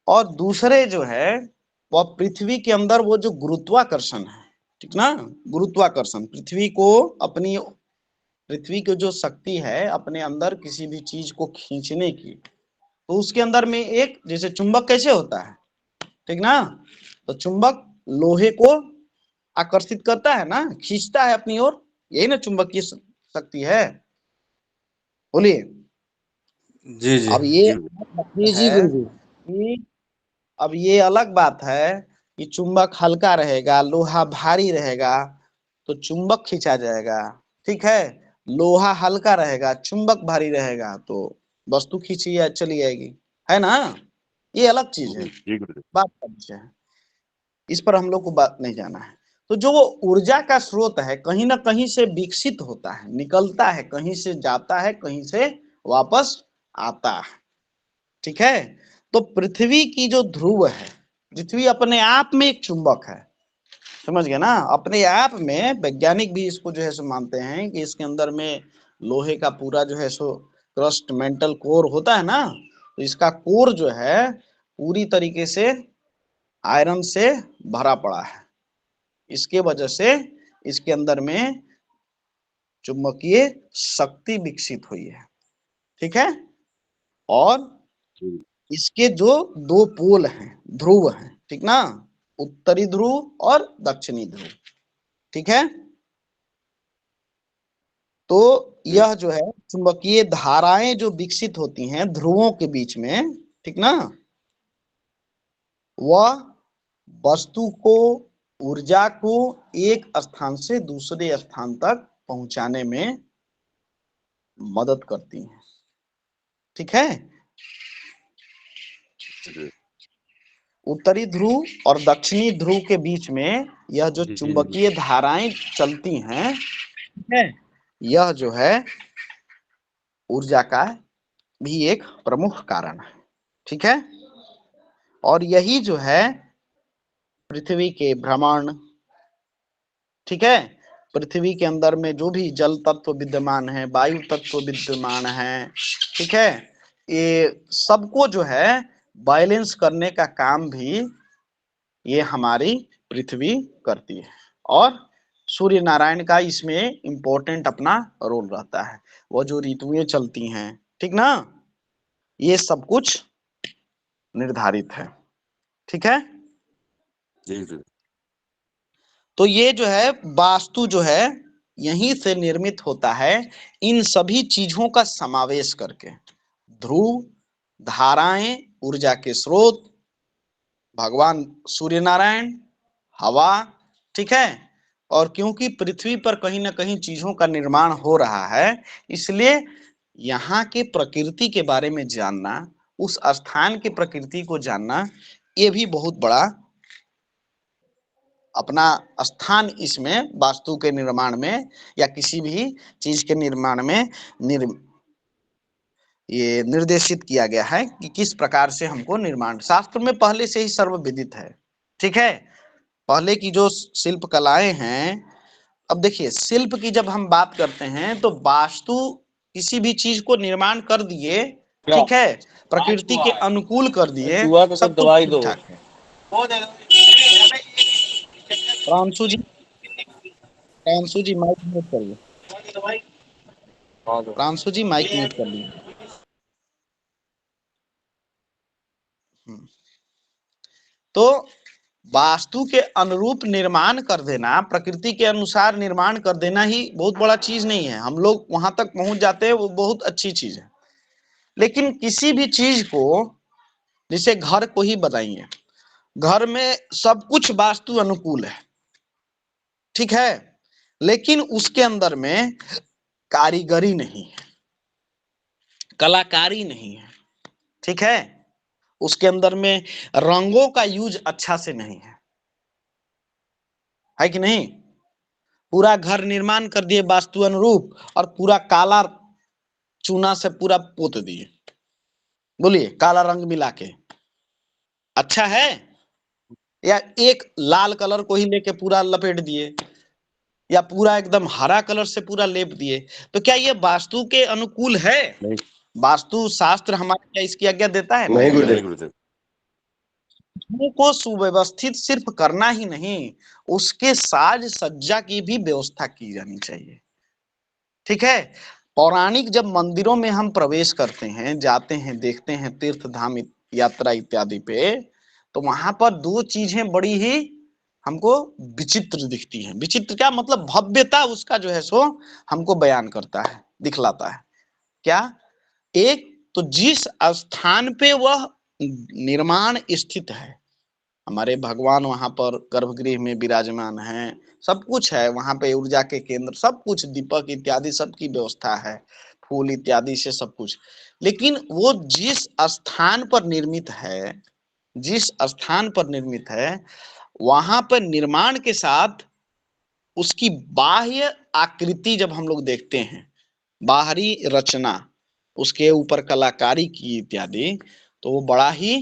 और दूसरे जो है वह पृथ्वी के अंदर वो जो गुरुत्वाकर्षण है, ठीक ना, गुरुत्वाकर्षण पृथ्वी की जो शक्ति है अपने अंदर किसी भी चीज को खींचने की, तो उसके अंदर में एक जैसे चुंबक कैसे होता है, ठीक ना, तो चुंबक लोहे को आकर्षित करता है ना, खींचता है अपनी ओर, यही ना चुंबकीय शक्ति है, बोलिए। जी जी अब ये जी जी है गुरुजी। कि अब ये अलग बात है कि चुंबक हल्का रहेगा, लोहा भारी रहेगा तो चुंबक खींचा जाएगा, ठीक है, लोहा हल्का रहेगा, चुंबक भारी रहेगा तो वस्तु खींची चली जाएगी, है ना, ये अलग चीज है, जी गुरुदेव। बात का विषय है, इस पर हम लोग को बात नहीं जाना है। तो जो वो ऊर्जा का स्रोत है कहीं ना कहीं से विकसित होता है, निकलता है, कहीं से जाता है, कहीं से वापस आता है, ठीक है। तो पृथ्वी की जो ध्रुव है, पृथ्वी अपने आप में एक चुंबक है, समझ गए ना, अपने आप में। वैज्ञानिक भी इसको जो है सो मानते हैं कि इसके अंदर में लोहे का पूरा जो है सो क्रस्ट मेंटल कोर होता है ना, तो इसका कोर जो है पूरी तरीके से आयरन से भरा पड़ा है, इसके वजह से इसके अंदर में चुंबकीय शक्ति विकसित हुई है, ठीक है। और जी इसके जो दो पोल हैं, ध्रुव हैं, ठीक ना, उत्तरी ध्रुव और दक्षिणी ध्रुव, ठीक है। तो यह जो है चुंबकीय धाराएं जो विकसित होती हैं ध्रुवों के बीच में, ठीक ना, वह वस्तु को, ऊर्जा को एक स्थान से दूसरे स्थान तक पहुंचाने में मदद करती हैं, ठीक है। जी उत्तरी ध्रुव और दक्षिणी ध्रुव के बीच में यह जो जी जी चुंबकीय धाराएं चलती हैं, ठीक है, यह जो है ऊर्जा का भी एक प्रमुख कारण है, ठीक है। और यही जो है पृथ्वी के भ्रमण, ठीक है, पृथ्वी के अंदर में जो भी जल तत्व विद्यमान है, वायु तत्व विद्यमान है, ठीक है, ये सबको जो है बैलेंस करने का काम भी ये हमारी पृथ्वी करती है। और सूर्य नारायण का इसमें इंपॉर्टेंट अपना रोल रहता है, वो जो ऋतुएं चलती हैं, ठीक ना, ये सब कुछ निर्धारित है, ठीक है। जी जी तो ये जो है वास्तु जो है यहीं से निर्मित होता है, इन सभी चीजों का समावेश करके, ध्रुव, धाराएं, ऊर्जा के स्रोत, भगवान सूर्य नारायण, हवा, ठीक है। और क्योंकि पृथ्वी पर कहीं ना कहीं चीजों का निर्माण हो रहा है, इसलिए यहाँ के प्रकृति के बारे में जानना, उस स्थान की प्रकृति को जानना, ये भी बहुत बड़ा अपना स्थान इसमें वास्तु के निर्माण में या किसी भी चीज के निर्माण में ये निर्देशित किया गया है कि किस प्रकार से हमको निर्माण, शास्त्र में पहले से ही सर्वविदित है, ठीक है। पहले की जो शिल्प कलाएं हैं, अब देखिए शिल्प की जब हम बात करते हैं तो वास्तु किसी भी चीज को निर्माण कर दिए, ठीक है, प्रकृति के अनुकूल कर दिए, चूहा को सब कुछ दवाई ठीक दो। ठाक है। प्रांशु जी, प्रांशु जी माइक म्यूट करिए, हाँ दो। प्रांशु जी माइक म्यूट कर लीजिए। तो वास्तु के अनुरूप निर्माण कर देना, प्रकृति के अनुसार निर्माण कर देना ही बहुत बड़ा चीज नहीं है, हम लोग वहां तक पहुंच जाते हैं, वो बहुत अच्छी चीज है। लेकिन किसी भी चीज को, जैसे घर को ही बताइए, घर में सब कुछ वास्तु अनुकूल है, ठीक है, लेकिन उसके अंदर में कारीगरी नहीं है, कलाकारी नहीं है, ठीक है, उसके अंदर में रंगों का यूज अच्छा से नहीं है कि नहीं। पूरा घर निर्माण कर दिए वास्तु अनुरूप और पूरा काला चूना से पूरा पोत दिए, बोलिए काला रंग मिला के अच्छा है, या एक लाल कलर को ही लेके पूरा लपेट दिए, या पूरा एकदम हरा कलर से पूरा लेप दिए, तो क्या ये वास्तु के अनुकूल है? नहीं वास्तु शास्त्र हमारे क्या इसकी आज्ञा देता है? नहीं गुरुदेव। चीजों को सुव्यवस्थित सिर्फ करना ही नहीं, उसके साज सज्जा की भी व्यवस्था की जानी चाहिए। ठीक है। पौराणिक जब मंदिरों में हम प्रवेश करते हैं, जाते हैं, देखते हैं तीर्थ धाम यात्रा इत्यादि पे, तो वहां पर दो चीजें बड़ी ही हमको विचित्र दिखती हैं। विचित्र क्या मतलब, भव्यता उसका जो है सो हमको बयान करता है, दिखलाता है। क्या? एक तो जिस स्थान पे वह निर्माण स्थित है, हमारे भगवान वहां पर गर्भगृह में विराजमान हैं, सब कुछ है वहां पे, ऊर्जा के केंद्र सब कुछ, दीपक इत्यादि सबकी व्यवस्था है, फूल इत्यादि से सब कुछ। लेकिन वो जिस स्थान पर निर्मित है, जिस स्थान पर निर्मित है, वहां पर निर्माण के साथ उसकी बाह्य आकृति जब हम लोग देखते हैं, बाहरी रचना, उसके ऊपर कलाकारी की इत्यादि, तो वो बड़ा ही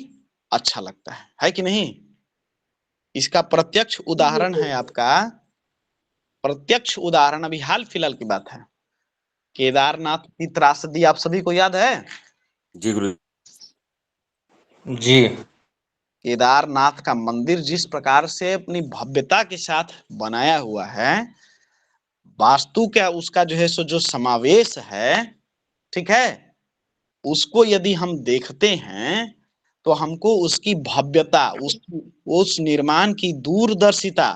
अच्छा लगता है कि नहीं? इसका प्रत्यक्ष उदाहरण है आपका, प्रत्यक्ष उदाहरण अभी हाल फिलहाल की बात है, केदारनाथ की त्रासदी आप सभी को याद है? जी गुरु जी केदारनाथ का मंदिर जिस प्रकार से अपनी भव्यता के साथ बनाया हुआ है, वास्तु का उसका जो है सो जो समावेश है, ठीक है, उसको यदि हम देखते हैं तो हमको उसकी भव्यता, उस निर्माण की दूरदर्शिता,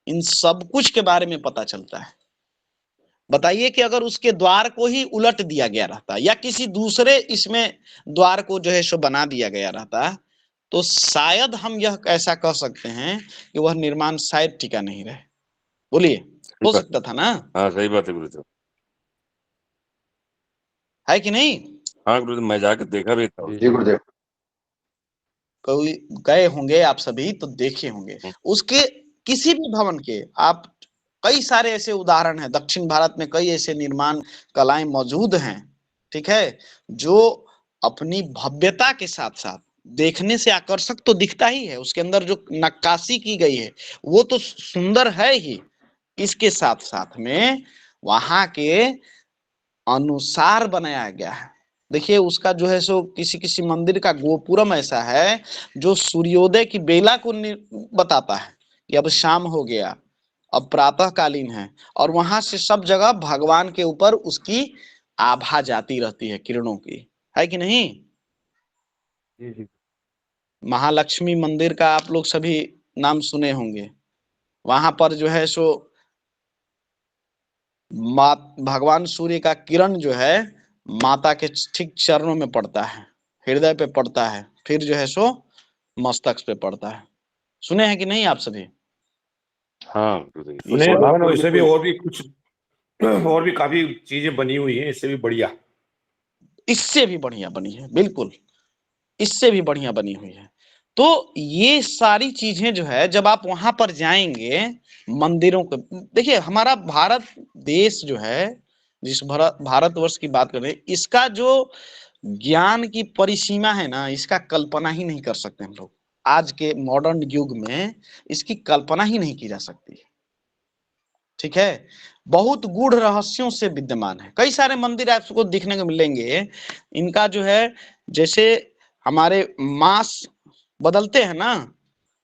इन सब कुछ के बारे में पता चलता है। बताइए कि अगर उसके द्वार को ही उलट दिया गया रहता या किसी दूसरे इसमें द्वार को जो है सो बना दिया गया रहता, तो शायद हम यह ऐसा कह सकते हैं कि वह निर्माण शायद टिका नहीं रहे। बोलिए, हो सकता था ना? हाँ सही बात है गुरुदेव। है कि नहीं? हाँ गुरुदेव, मैं जाकर देखा भी था। जी गुरुदेव। कोई गए होंगे आप सभी तो देखे होंगे उसके, किसी भी भवन के आप, कई सारे ऐसे उदाहरण हैं, दक्षिण भारत में कई ऐसे निर्माण कलाएं मौजूद हैं, ठीक है, जो अपनी भव्यता के साथ साथ देखने से आकर्षक तो दिखता ही है, उसके अंदर जो नक्काशी की गई है वो तो सुंदर है ही, इसके साथ साथ में वहां के अनुसार बनाया गया है। देखिए उसका जो है सो किसी किसी मंदिर का गोपुरम ऐसा है जो सूर्योदय की बेला को बताता है कि अब शाम हो गया, अब प्रातः कालीन है, और वहां से सब जगह भगवान के ऊपर उसकी आभा जाती रहती है, किरणों की, है कि नहीं? जी जी। महालक्ष्मी मंदिर का आप लोग सभी नाम सुने होंगे। वहां पर जो है सो भगवान सूर्य का किरण जो है माता के ठीक चरणों में पड़ता है, हृदय पे पड़ता है, फिर जो है सो मस्तक पे पड़ता है। सुने हैं कि नहीं आप सभी? हाँ गुरुदेव, सुने और भगवान, वैसे भी और भी कुछ और भी काफी चीजें बनी हुई हैं इससे भी बढ़िया। इससे भी बढ़िया बनी है, बिल्कुल इससे भी बढ़िया बनी हुई है। तो ये सारी चीजें जो है जब आप वहां पर जाएंगे मंदिरों को देखिए, हमारा भारत देश जो है, जिस भारतवर्ष की बात करें, इसका जो ज्ञान की परिसीमा है ना, इसका कल्पना ही नहीं कर सकते हम लोग। आज के मॉडर्न युग में इसकी कल्पना ही नहीं की जा सकती। ठीक है, बहुत गूढ़ रहस्यों से विद्यमान है। कई सारे मंदिर आपको दिखने को मिलेंगे, इनका जो है जैसे हमारे मास बदलते हैं ना,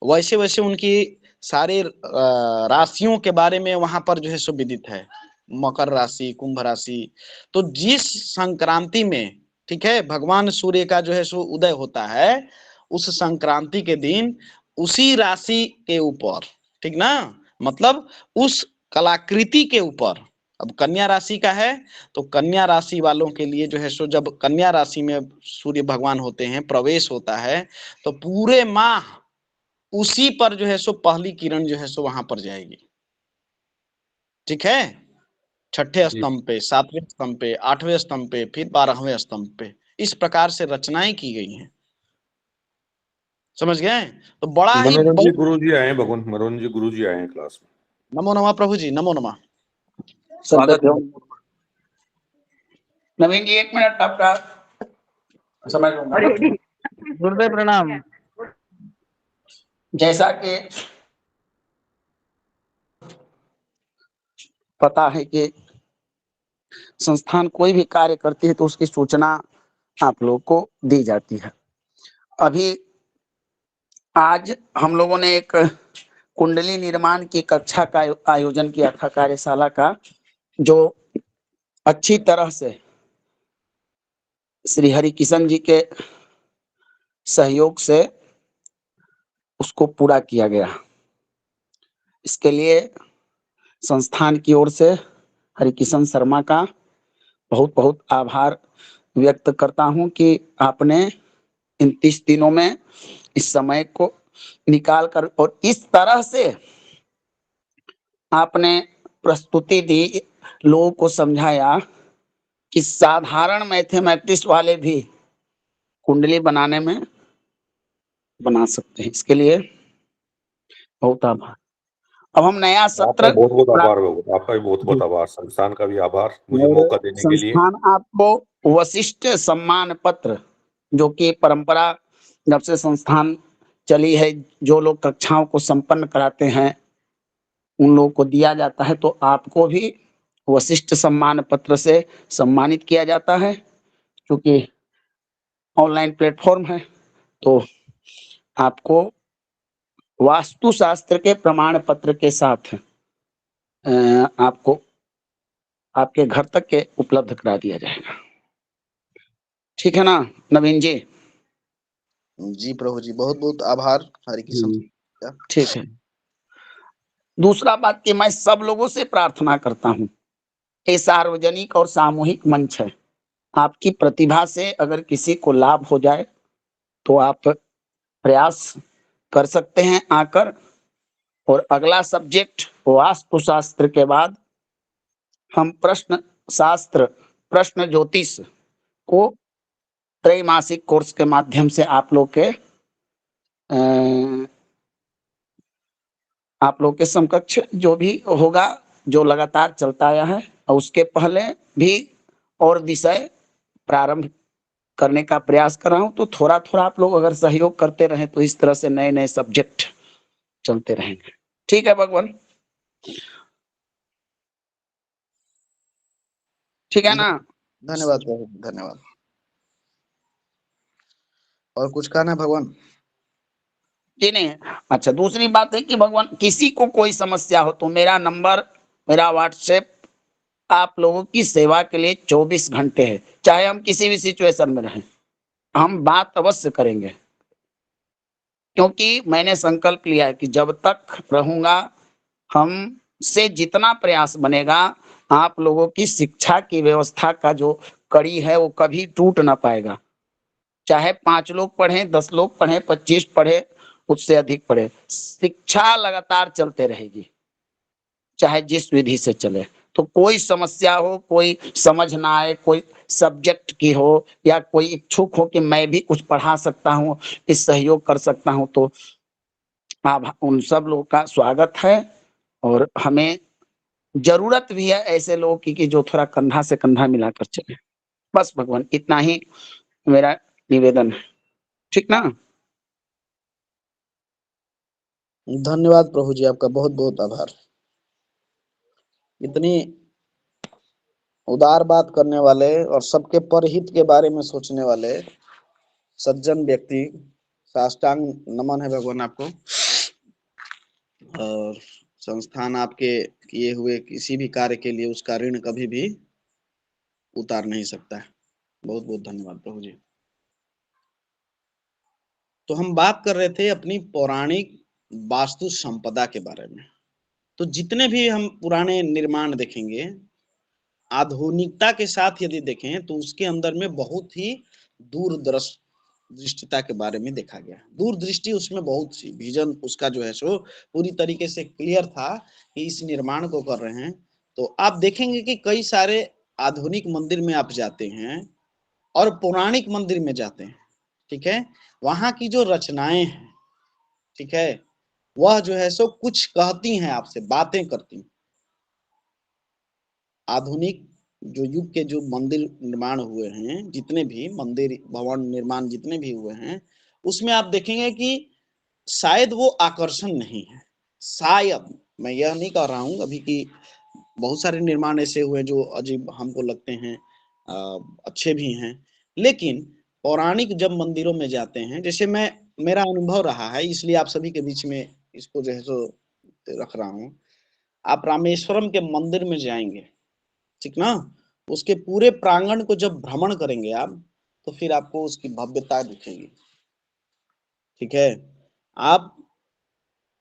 वैसे वैसे उनकी सारे राशियों के बारे में वहां पर जो है सो विदित है, मकर राशि, कुंभ राशि। तो जिस संक्रांति में, ठीक है, भगवान सूर्य का जो है सो उदय होता है, उस संक्रांति के दिन उसी राशि के ऊपर, ठीक ना, मतलब उस कलाकृति के ऊपर, अब कन्या राशि का है तो कन्या राशि वालों के लिए जो है सो जब कन्या राशि में सूर्य भगवान होते हैं, प्रवेश होता है, तो पूरे माह उसी पर जो है सो पहली किरण जो है सो वहां पर जाएगी। ठीक है, छठे स्तंभ पे, सातवें स्तंभ पे, आठवें स्तंभ पे, फिर 12वें स्तंभ पे, इस प्रकार से रचनाएं की गई हैं। समझ गए? तो बड़ा ही मनोरंजन जी बहुत। गुरु जी आए हैं, भगवान मनोरंजन जी गुरु जी आए हैं क्लास में। नमो नमः प्रभु जी, नमो नमः। स्वागत है। नवीन जी 1 मिनट आपका समय लूंगा। गुरुदेव प्रणाम। जैसा कि पता है कि संस्थान कोई भी कार्य करती है तो उसकी सूचना आप लोग को दी जाती है। अभी आज हम लोगों ने एक कुंडली निर्माण की कक्षा का आयोजन किया था, कार्यशाला का, जो अच्छी तरह से श्री हरिकिशन जी के सहयोग से उसको पूरा किया गया। इसके लिए संस्थान की ओर से हरिकिशन शर्मा का बहुत बहुत आभार व्यक्त करता हूं कि आपने इन 30 दिनों में इस समय को निकाल कर और इस तरह से आपने प्रस्तुति दी, लोगों को समझाया कि साधारण मैथमेटिक्स वाले भी कुंडली बनाने में बना सकते हैं। इसके लिए बहुत आभार। अब हम नया आपका सत्र बहुत बहुत आभार बाबू, आपका भी बहुत बहुत आभार, संस्थान का भी आभार मुझे और मौका देने के लिए। संस्थान आपको वशिष्ठ सम्मान पत्र, जो कि परंपरा जब से संस्थान चली है, जो लोग कक्षाओं को संपन्न कराते हैं उन लोगों को दिया जाता है, तो आपको भी वशिष्ठ सम्मान पत्र से सम्मानित किया जाता है। क्योंकि ऑनलाइन प्लेटफॉर्म है तो आपको वास्तुशास्त्र के प्रमाण पत्र के साथ आपको आपके घर तक के उपलब्ध करा दिया जाएगा। ठीक है ना नवीन जी? जी प्रभु जी, बहुत बहुत आभार हरिकिशन। ठीक है। दूसरा बात कि मैं सब लोगों से प्रार्थना करता हूँ, ये सार्वजनिक और सामूहिक मंच है, आपकी प्रतिभा से अगर किसी को लाभ हो जाए तो आप प्रयास कर सकते हैं आकर। और अगला सब्जेक्ट वास्तुशास्त्र के बाद हम प्रश्न शास्त्र, प्रश्न ज्योतिष को त्रैमासिक कोर्स के माध्यम से आप लोग के समकक्ष जो भी होगा, जो लगातार चलता आया है, और उसके पहले भी और विषय प्रारंभ करने का प्रयास कर रहा हूं। तो थोड़ा थोड़ा आप लोग अगर सहयोग करते रहें तो इस तरह से नए नए सब्जेक्ट चलते रहेंगे। ठीक है भगवान? ठीक है ना? धन्यवाद प्रभु, धन्यवाद। और कुछ कहना है भगवान? जी नहीं। अच्छा, दूसरी बात है कि भगवान किसी को कोई समस्या हो तो मेरा नंबर, मेरा व्हाट्सएप आप लोगों की सेवा के लिए 24 घंटे है। चाहे हम किसी भी सिचुएशन में रहें, हम बात अवश्य करेंगे। क्योंकि मैंने संकल्प लिया है कि जब तक रहूंगा, हमसे जितना प्रयास बनेगा, आप लोगों की शिक्षा की व्यवस्था का जो कड़ी है वो कभी टूट ना पाएगा। चाहे 5 लोग पढ़े, 10 लोग पढ़े, 25 पढ़े, उससे अधिक पढ़े, शिक्षा लगातार चलते रहेगी, चाहे जिस विधि से चले। तो कोई समस्या हो, कोई समझ ना आए, कोई सब्जेक्ट की हो, या कोई इच्छुक हो कि मैं भी कुछ पढ़ा सकता हूँ, इस सहयोग कर सकता हूँ, तो आप उन सब लोगों का स्वागत है। और हमें जरूरत भी है ऐसे लोगों की कि जो थोड़ा कंधा से कंधा मिलाकर चले। बस भगवान, इतना ही मेरा निवेदन है। ठीक ना? धन्यवाद प्रभु जी, आपका बहुत बहुत आभार। इतनी उदार बात करने वाले और सबके परहित के बारे में सोचने वाले सज्जन व्यक्ति, साष्टांग नमन है भगवान आपको। और संस्थान आपके किए हुए किसी भी कार्य के लिए उसका ऋण कभी भी उतार नहीं सकता है। बहुत बहुत धन्यवाद प्रभु जी। तो हम बात कर रहे थे अपनी पौराणिक वास्तु संपदा के बारे में। तो जितने भी हम पुराने निर्माण देखेंगे, आधुनिकता के साथ यदि देखें तो उसके अंदर में बहुत ही दूरदृष्टिता के बारे में देखा गया। दूरदृष्टि उसमें बहुत सी, विजन उसका जो है सो पूरी तरीके से क्लियर था कि इस निर्माण को कर रहे हैं। तो आप देखेंगे कि कई सारे आधुनिक मंदिर में आप जाते हैं और पौराणिक मंदिर में जाते हैं, ठीक है, वहां की जो रचनाएं हैं, ठीक है, वह जो है सो कुछ कहती हैं, आपसे बातें करती हैं। आधुनिक जो युग के जो मंदिर निर्माण हुए हैं, जितने भी मंदिर भवन निर्माण जितने भी हुए हैं, उसमें आप देखेंगे कि शायद वो आकर्षण नहीं है। शायद, मैं यह नहीं कह रहा हूं अभी कि बहुत सारे निर्माण ऐसे हुए जो अजीब हमको लगते हैं, अच्छे भी हैं, लेकिन पौराणिक जब मंदिरों में जाते हैं, जैसे मैं मेरा अनुभव रहा है, इसलिए आप सभी के बीच में इसको जो है सो रख रहा हूँ। आप रामेश्वरम के मंदिर में जाएंगे, ठीक ना, उसके पूरे प्रांगण को जब भ्रमण करेंगे आप, तो फिर आपको उसकी भव्यता दिखेगी। ठीक है, आप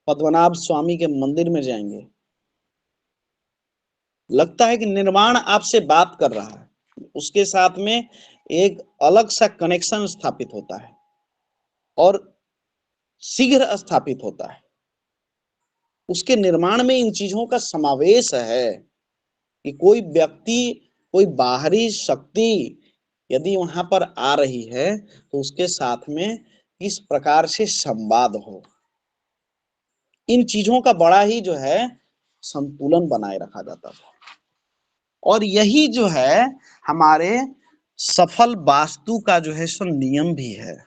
पद्मनाभ स्वामी के मंदिर में जाएंगे, लगता है कि निर्माण आपसे बात कर रहा है, उसके साथ में एक अलग सा कनेक्शन स्थापित होता है और शीघ्र स्थापित होता है। उसके निर्माण में इन चीजों का समावेश है कि कोई व्यक्ति, कोई बाहरी शक्ति यदि वहां पर आ रही है तो उसके साथ में किस प्रकार से संवाद हो, इन चीजों का बड़ा ही जो है संतुलन बनाए रखा जाता था। और यही जो है हमारे सफल वास्तु का जो है सो नियम भी है।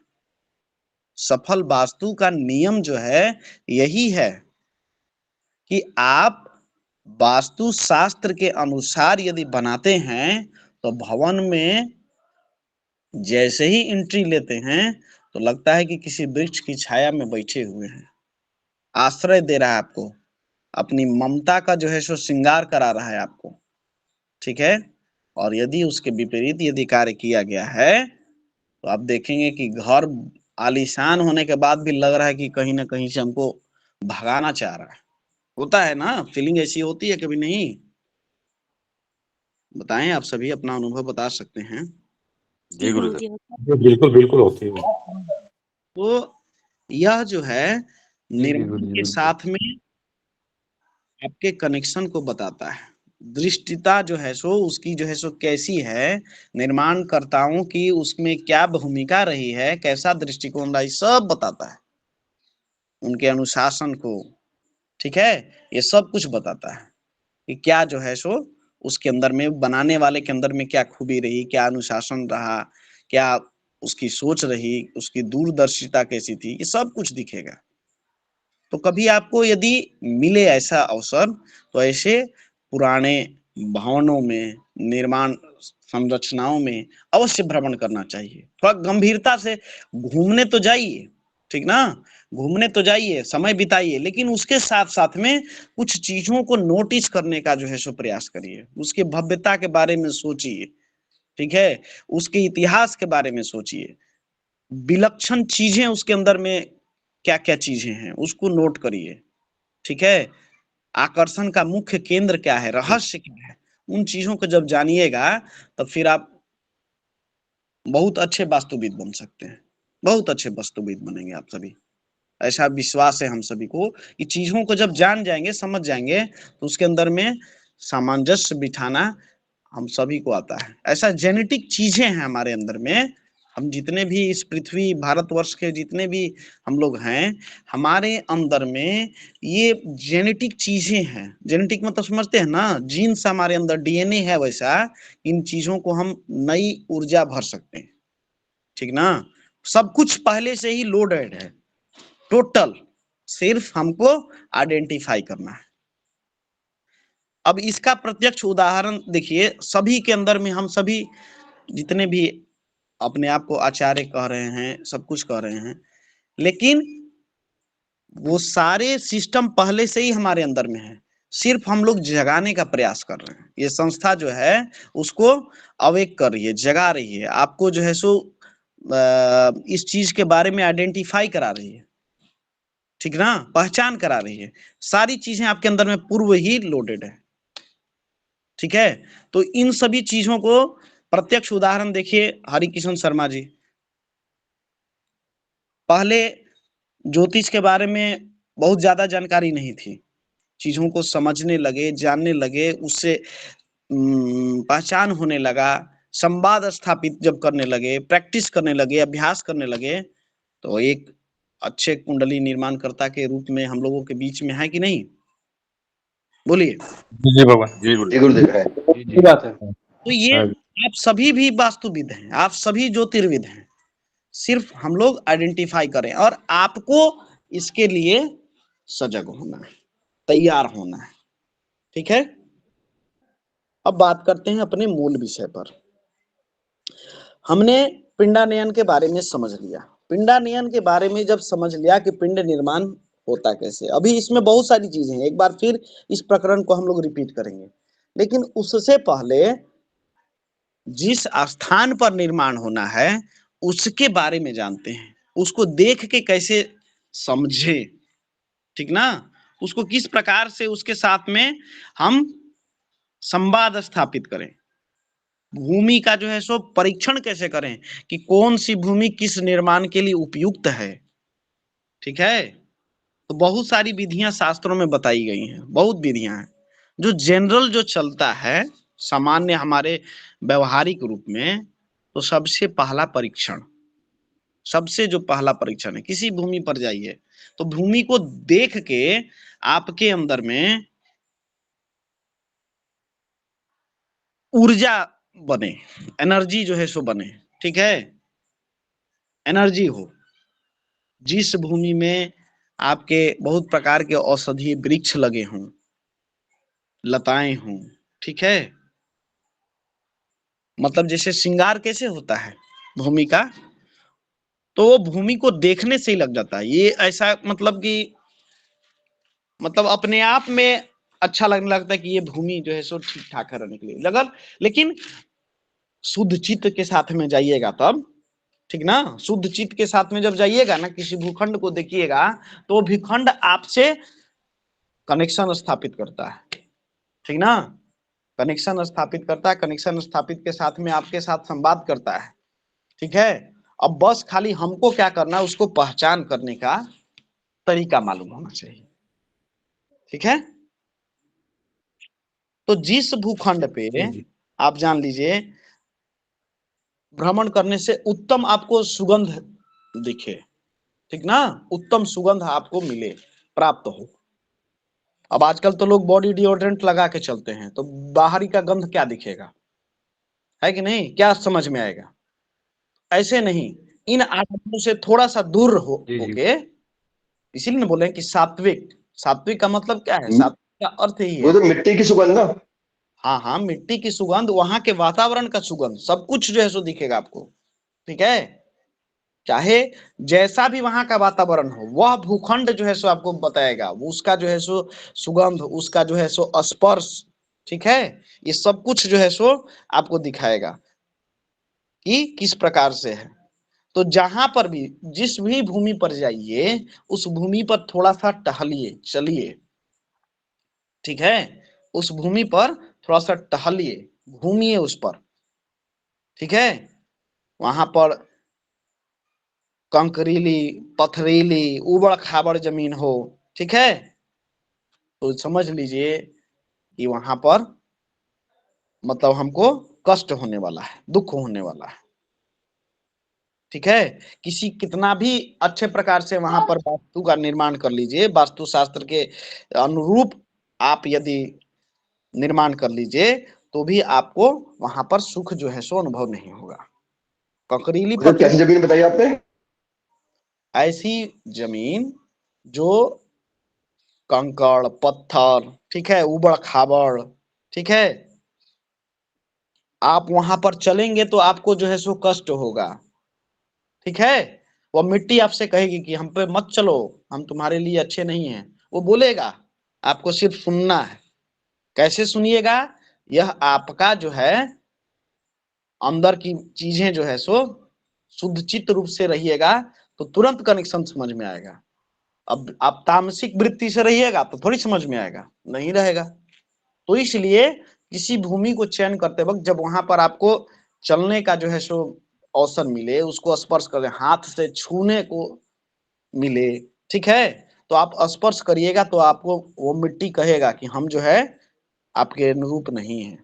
सफल वास्तु का नियम जो है यही है कि आप वास्तु शास्त्र के अनुसार यदि बनाते हैं तो भवन में जैसे ही एंट्री लेते हैं तो लगता है कि किसी वृक्ष की छाया में बैठे हुए हैं, आश्रय दे रहा है आपको, अपनी ममता का जो है सो श्रृंगार करा रहा है आपको। ठीक है, और यदि उसके विपरीत यदि कार्य किया गया है तो आप देखेंगे कि घर आलीशान होने के बाद भी लग रहा है कि कहीं ना कहीं से हमको भगाना चाह रहा है। होता है ना, फीलिंग ऐसी होती है कभी नहीं? बताएं, आप सभी अपना अनुभव बता सकते हैं। जी गुरुदेव। बिल्कुल बिल्कुल होती है। तो यह जो है जी निर्माण गुरुजी के बिल्कुल। साथ में आपके कनेक्शन को बताता है। दृष्टिता जो है सो उसकी जो है सो कैसी है, निर्माणकर्ताओं की उसमें क्या भूमिका रही है, कैसा दृष्टिकोण रहा, सब बताता है, उनके अनुशासन को। ठीक है, ये सब कुछ बताता है कि क्या जो है सो उसके अंदर में, बनाने वाले के अंदर में क्या खूबी रही, क्या अनुशासन रहा, क्या उसकी सोच रही, उसकी दूरदर्शिता कैसी थी, ये सब कुछ दिखेगा। तो कभी आपको यदि मिले ऐसा अवसर तो ऐसे पुराने भवनों में, निर्माण संरचनाओं में अवश्य भ्रमण करना चाहिए। थोड़ा गंभीरता से घूमने तो जाइए, ठीक ना, घूमने तो जाइए, समय बिताइए, लेकिन उसके साथ साथ में कुछ चीजों को नोटिस करने का जो है सो प्रयास करिए, उसकी भव्यता के बारे में सोचिए। ठीक है, उसके इतिहास के बारे में सोचिए, विलक्षण चीजें उसके अंदर में क्या क्या चीजें हैं उसको नोट करिए। ठीक है, आकर्षण का मुख्य केंद्र क्या है, रहस्य क्या है, उन चीजों को जब जानिएगा तब फिर आप बहुत अच्छे वास्तुविद बन सकते हैं, बहुत अच्छे वास्तुविद बनेंगे आप सभी। ऐसा विश्वास है हम सभी को कि चीजों को जब जान जाएंगे, समझ जाएंगे, तो उसके अंदर में सामंजस्य बिठाना हम सभी को आता है। ऐसा जेनेटिक चीजें हैं हमारे अंदर में, हम जितने भी इस पृथ्वी भारतवर्ष के जितने भी हम लोग हैं, हमारे अंदर में ये जेनेटिक चीजें हैं। जेनेटिक मतलब समझते हैं ना, जीन्स हमारे अंदर, डीएनए है वैसा, इन चीजों को हम नई ऊर्जा भर सकते हैं। ठीक ना, सब कुछ पहले से ही लोडेड है टोटल, सिर्फ हमको आइडेंटिफाई करना है। अब इसका प्रत्यक्ष उदाहरण देखिए, सभी के अंदर में हम सभी जितने भी अपने आप को आचार्य कह रहे हैं, सब कुछ कह रहे हैं, लेकिन वो सारे सिस्टम पहले से ही हमारे अंदर में है, सिर्फ हम लोग जगाने का प्रयास कर रहे हैं। ये संस्था जो है उसको अवेक कर रही है, जगा रही है, आपको जो है सो इस चीज के बारे में आइडेंटिफाई करा रही है। ठीक ना, पहचान करा रही है, सारी चीजें आपके अंदर में पूर्व ही लोडेड है। ठीक है, तो इन सभी चीजों को प्रत्यक्ष उदाहरण देखिए, हरिकिशन शर्मा जी पहले ज्योतिष के बारे में बहुत ज्यादा जानकारी नहीं थी, चीजों को समझने लगे, जानने लगे, उससे पहचान होने लगा, संवाद स्थापित जब करने लगे, प्रैक्टिस करने लगे, अभ्यास करने लगे, तो एक अच्छे कुंडली निर्माणकर्ता के रूप में हम लोगों के बीच में है कि नहीं? बोलिए। जी भगवान। जी गुरुदेव। गुरुदेव है। जी बात है। तो ये आप सभी भी वास्तुविद हैं, आप सभी ज्योतिर्विद हैं, सिर्फ हम लोग आइडेंटिफाई करें और आपको इसके लिए सजग होना है, तैयार होना है। ठीक है, अब बात करते हैं अपने मूल विषय पर। हमने पिंडानयन के बारे में समझ लिया। पिंडानयन के बारे में जब समझ लिया कि पिंड निर्माण होता कैसे, अभी इसमें बहुत सारी चीजें हैं, एक बार फिर इस प्रकरण को हम लोग रिपीट करेंगे, लेकिन उससे पहले जिस स्थान पर निर्माण होना है उसके बारे में जानते हैं, उसको देख के कैसे समझे, ठीक ना, उसको किस प्रकार से उसके साथ में हम संवाद स्थापित करें, भूमि का जो है सो परीक्षण कैसे करें कि कौन सी भूमि किस निर्माण के लिए उपयुक्त है, ठीक है। तो बहुत सारी विधियां शास्त्रों में बताई गई हैं, बहुत विधियां हैं। जो जनरल जो चलता है सामान्य हमारे व्यवहारिक रूप में, तो सबसे पहला परीक्षण, सबसे जो पहला परीक्षण है, किसी भूमि पर जाइए तो भूमि को देख के आपके अंदर में ऊर्जा बने, एनर्जी जो है सो बने, ठीक है, एनर्जी हो। जिस भूमि में आपके बहुत प्रकार के औषधीय वृक्ष लगे हों, लताएं हों, ठीक है, मतलब जैसे श्रृंगार कैसे होता है भूमि का, तो वो भूमि को देखने से ही लग जाता है। ये ऐसा मतलब कि मतलब अपने आप में अच्छा लगने लगता है कि ये भूमि जो है सो ठीक ठाक है रहने के लिए लगल। लेकिन शुद्ध चित्त के साथ में जाइएगा तब, ठीक ना, शुद्ध चित्त के साथ में जब जाइएगा ना, किसी भूखंड को देखिएगा तो भूखंड आपसे कनेक्शन स्थापित करता है, ठीक ना, कनेक्शन स्थापित करता है, कनेक्शन स्थापित के साथ में आपके साथ संवाद करता है, ठीक है। अब बस खाली हमको क्या करना है, उसको पहचान करने का तरीका मालूम होना चाहिए, ठीक है। तो जिस भूखंड पे आप जान लीजिए भ्रमण करने से उत्तम आपको सुगंध दिखे, ठीक ना, उत्तम सुगंध आपको मिले, प्राप्त हो। अब आजकल तो लोग बॉडी डिओड्रेंट लगा के चलते हैं, तो बाहरी का गंध क्या दिखेगा, है कि नहीं, क्या समझ में आएगा। ऐसे नहीं, इन आदतों से थोड़ा सा दूर होके, इसीलिए बोले कि सात्विक, सात्विक का मतलब क्या है, सात्विक का अर्थ ही वो है, तो मिट्टी की सुगंध ना। हाँ हाँ, मिट्टी की सुगंध, वहां के वातावरण का सुगंध, सब कुछ जो है सो दिखेगा आपको, ठीक है। चाहे जैसा भी वहां का वातावरण हो, वह भूखंड जो है सो आपको बताएगा, उसका जो है सो सुगंध, उसका जो है सो स्पर्श, ठीक है, ये सब कुछ जो है सो आपको दिखाएगा कि किस प्रकार से है। तो जहां पर भी, जिस भी भूमि पर जाइए, उस भूमि पर थोड़ा सा टहलिए, चलिए, ठीक है, उस भूमि पर थोड़ा सा टहलिए, घूमिए उस पर, ठीक है। वहां पर कंकरीली, पथरीली, उबड़ खाबड़ जमीन हो, ठीक है, तो समझ लीजिए कि वहां पर मतलब हमको कष्ट होने वाला है, दुख होने वाला है, ठीक है। किसी कितना भी अच्छे प्रकार से वहां पर वास्तु का निर्माण कर लीजिए, वास्तु शास्त्र के अनुरूप आप यदि निर्माण कर लीजिए, तो भी आपको वहां पर सुख जो है सो अनुभव नहीं होगा। कंकरीली मतलब कैसी पथरीली जमीन बताई आपने? ऐसी जमीन जो कंकड़ पत्थर, ठीक है, उबड़ खाबड़, ठीक है, आप वहां पर चलेंगे तो आपको जो है सो कष्ट होगा, ठीक है। वो मिट्टी आपसे कहेगी कि हम पे मत चलो, हम तुम्हारे लिए अच्छे नहीं हैं, वो बोलेगा, आपको सिर्फ सुनना है। कैसे सुनिएगा, यह आपका जो है अंदर की चीजें जो है सो शुद्ध चित्त रूप से रहिएगा तो तुरंत कनेक्शन समझ में आएगा। अब आप तामसिक वृत्ति से रहिएगा तो थोड़ी समझ में आएगा, नहीं रहेगा। तो इसलिए किसी भूमि को चयन करते वक्त जब वहां पर आपको चलने का जो है सो अवसर मिले, उसको स्पर्श कर, हाथ से छूने को मिले, ठीक है, तो आप स्पर्श करिएगा तो आपको वो मिट्टी कहेगा कि हम जो है आपके अनुरूप नहीं है।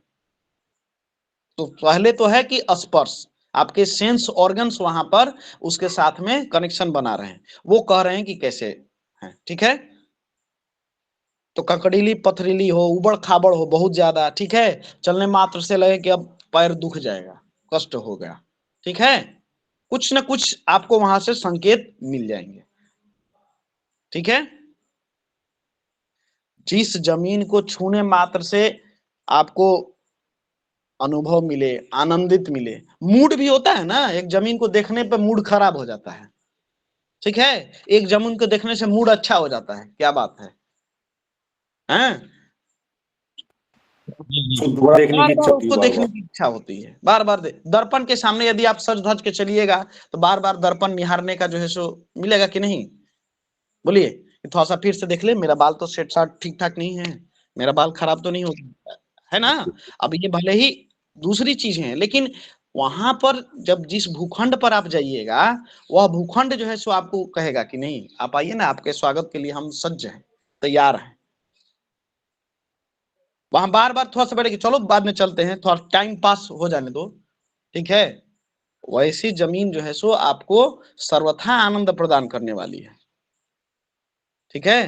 तो पहले तो है कि स्पर्श, आपके सेंस ऑर्गन्स वहां पर उसके साथ में कनेक्शन बना रहे हैं, वो कह रहे हैं कि कैसे है, ठीक है। तो ककड़ीली पथरीली हो, उबड़ खाबड़ हो बहुत ज्यादा, ठीक है, चलने मात्र से लगे कि अब पैर दुख जाएगा, कष्ट हो गया, ठीक है, कुछ ना कुछ आपको वहां से संकेत मिल जाएंगे, ठीक है। जिस जमीन को छूने मात्र से आपको अनुभव मिले, आनंदित मिले। मूड भी होता है ना, एक जमीन को देखने पे मूड खराब हो जाता है, ठीक है, एक जमीन को देखने से मूड अच्छा हो जाता है, क्या बात है, हैं? उसको दोबारा देखने बार की बार इच्छा होती है, उसको बार देखने बार। की इच्छा होती है, बार बार दर्पण के सामने यदि आप सज धज के चलिएगा तो बार बार दर्पण निहारने का जो है सो मिलेगा कि नहीं? बोलिए, थोड़ा सा फिर से देख ले, मेरा बाल तो सेट साट ठीक ठाक नहीं है, मेरा बाल खराब तो नहीं होता है ना। अब ये भले ही दूसरी चीज है, लेकिन वहां पर जब जिस भूखंड पर आप जाइएगा, वह भूखंड जो है सो आपको कहेगा कि नहीं, आप आइए ना, आपके स्वागत के लिए हम सज्ज हैं, तैयार हैं। वहां बार बार थोड़ा सा बैठे कि चलो बाद में चलते हैं, थोड़ा टाइम पास हो जाने दो, ठीक है। वैसी जमीन जो है सो आपको सर्वथा आनंद प्रदान करने वाली है, ठीक है।